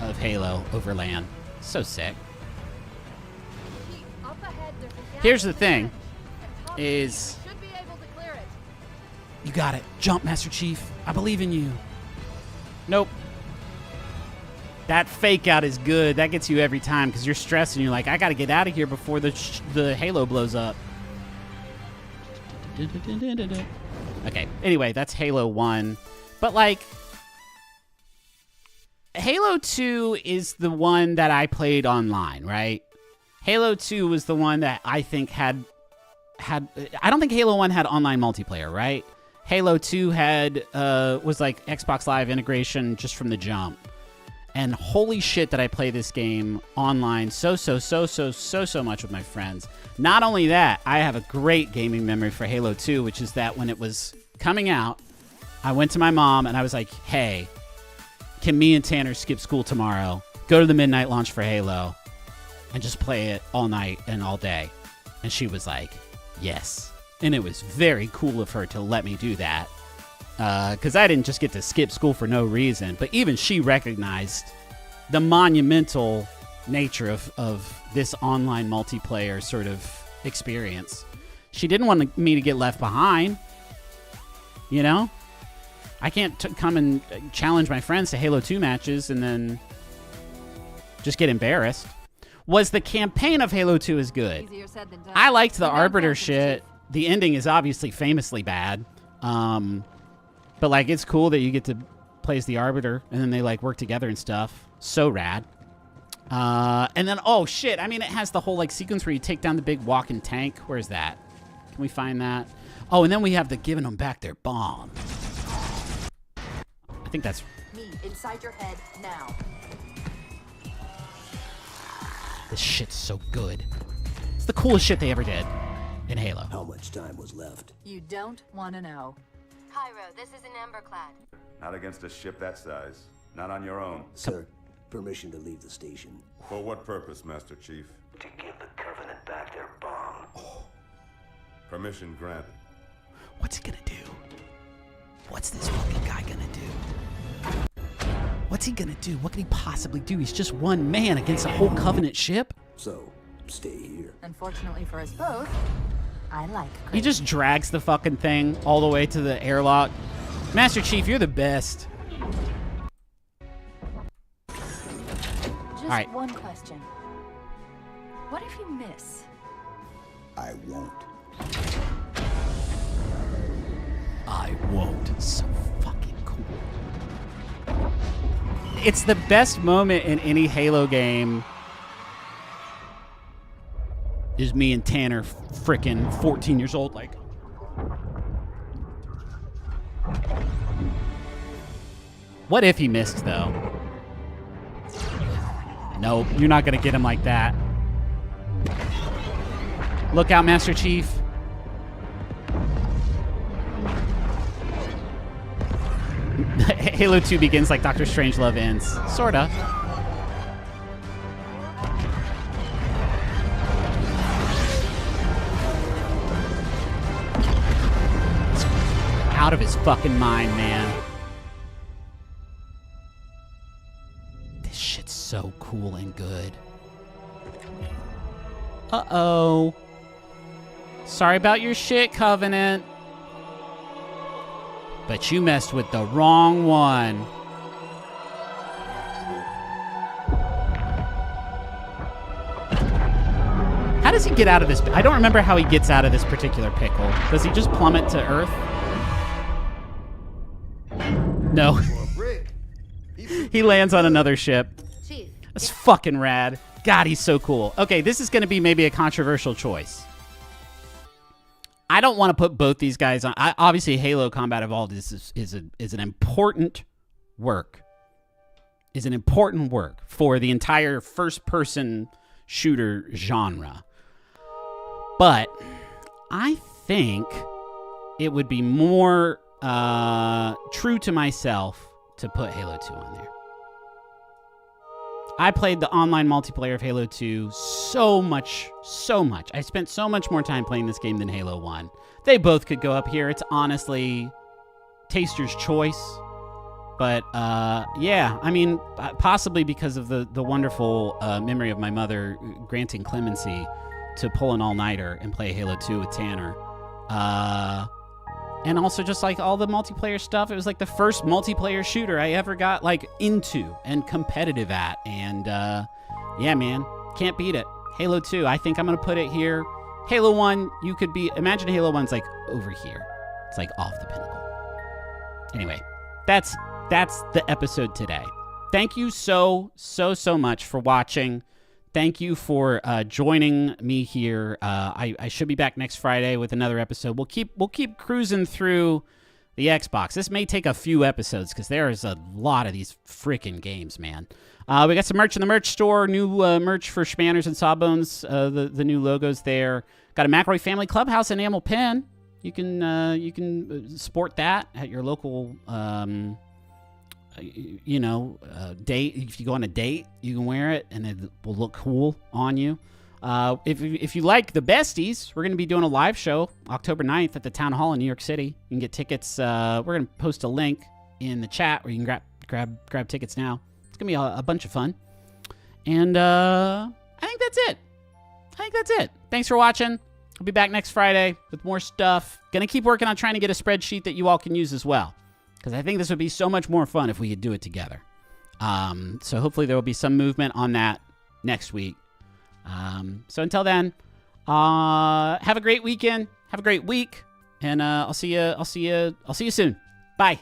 of Halo over LAN. So sick. Here's the thing, is you got it. Jump, Master Chief. I believe in you. Nope. That fake out is good. That gets you every time because you're stressed and you're like, I got to get out of here before the Halo blows up. Okay, anyway, that's Halo 1. But, like, Halo 2 is the one that I played online, right? Halo 2 was the one that I think had I don't think Halo 1 had online multiplayer, right? Halo 2 had was like Xbox Live integration just from the jump. And holy shit that I play this game online so much with my friends. Not only that, I have a great gaming memory for Halo 2, which is that when it was coming out, I went to my mom and I was like, hey, can me and Tanner skip school tomorrow, go to the midnight launch for Halo, and just play it all night and all day? And she was like, yes. And it was very cool of her to let me do that. Because I didn't just get to skip school for no reason. But even she recognized the monumental nature of this online multiplayer sort of experience. She didn't want me to get left behind. You know? I can't come and challenge my friends to Halo 2 matches and then just get embarrassed. Was the campaign of Halo 2 is good? I liked the Arbiter shit. The ending is obviously famously bad. But, like, it's cool that you get to play as the Arbiter, and then they, like, work together and stuff. So rad. And then, oh, shit. I mean, it has the whole, like, sequence where you take down the big walking tank. Where's that? Can we find that? Oh, and then we have the giving them back their bombs. I think that's... Me inside your head now. This shit's so good. It's the coolest shit they ever did in Halo. How much time was left? You don't want to know. Cairo, this is an Emberclad. Not against a ship that size. Not on your own. Sir, permission to leave the station. For what purpose, Master Chief? To give the Covenant back their bomb. Oh. Permission granted. What's he gonna do? What's this fucking guy gonna do? What's he gonna do? What can he possibly do? He's just one man against a whole Covenant ship? So, stay here. Unfortunately for us both, I like He just drags the fucking thing all the way to the airlock. Master Chief, you're the best. Just right. one question. What if you miss? I won't. I won't. So fucking cool. It's the best moment in any Halo game. Is me and Tanner frickin' 14 years old, like. What if he missed, though? Nope, you're not gonna get him like that. Look out, Master Chief. Halo 2 begins like Doctor Strangelove ends. Sorta. Out of his fucking mind, man. This shit's so cool and good. Uh-oh. Sorry about your shit, Covenant. But you messed with the wrong one. How does he get out of this? I don't remember how he gets out of this particular pickle. Does he just plummet to Earth? No. He lands on another ship. That's fucking rad. God, he's so cool. Okay, this is going to be maybe a controversial choice. I don't want to put both these guys on. Obviously, Halo Combat Evolved is an important work. Is an important work for the entire first-person shooter genre. But I think it would be more true to myself to put Halo 2 on there. I played the online multiplayer of Halo 2 so much. I spent so much more time playing this game than Halo 1. They both could go up here. It's honestly taster's choice. But, yeah, I mean, possibly because of the wonderful memory of my mother granting clemency to pull an all-nighter and play Halo 2 with Tanner. And also just like all the multiplayer stuff. It was like the first multiplayer shooter I ever got like into and competitive at. And yeah, man, can't beat it. Halo 2, I think I'm going to put it here. Halo 1, you could be, imagine Halo 1's like over here. It's like off the pinnacle. Anyway, that's the episode today. Thank you so much for watching. Thank you for joining me here. I should be back next Friday with another episode. We'll keep cruising through the Xbox. This may take a few episodes because there is a lot of these freaking games, man. We got some merch in the merch store. New merch for Schmanners and Sawbones. The new logos there. Got a McElroy Family Clubhouse enamel pin. You can sport that at your local. Date. If you go on a date, you can wear it and it will look cool on you. If you like the besties, we're going to be doing a live show October 9th at the Town Hall in New York City. You can get tickets. We're going to post a link in the chat where you can grab tickets now. It's going to be a bunch of fun. And I think that's it. Thanks for watching. I'll be back next Friday with more stuff. Going to keep working on trying to get a spreadsheet that you all can use as well. Because I think this would be so much more fun if we could do it together. So hopefully there will be some movement on that next week. So until then, have a great weekend. Have a great week. And I'll see you soon. Bye.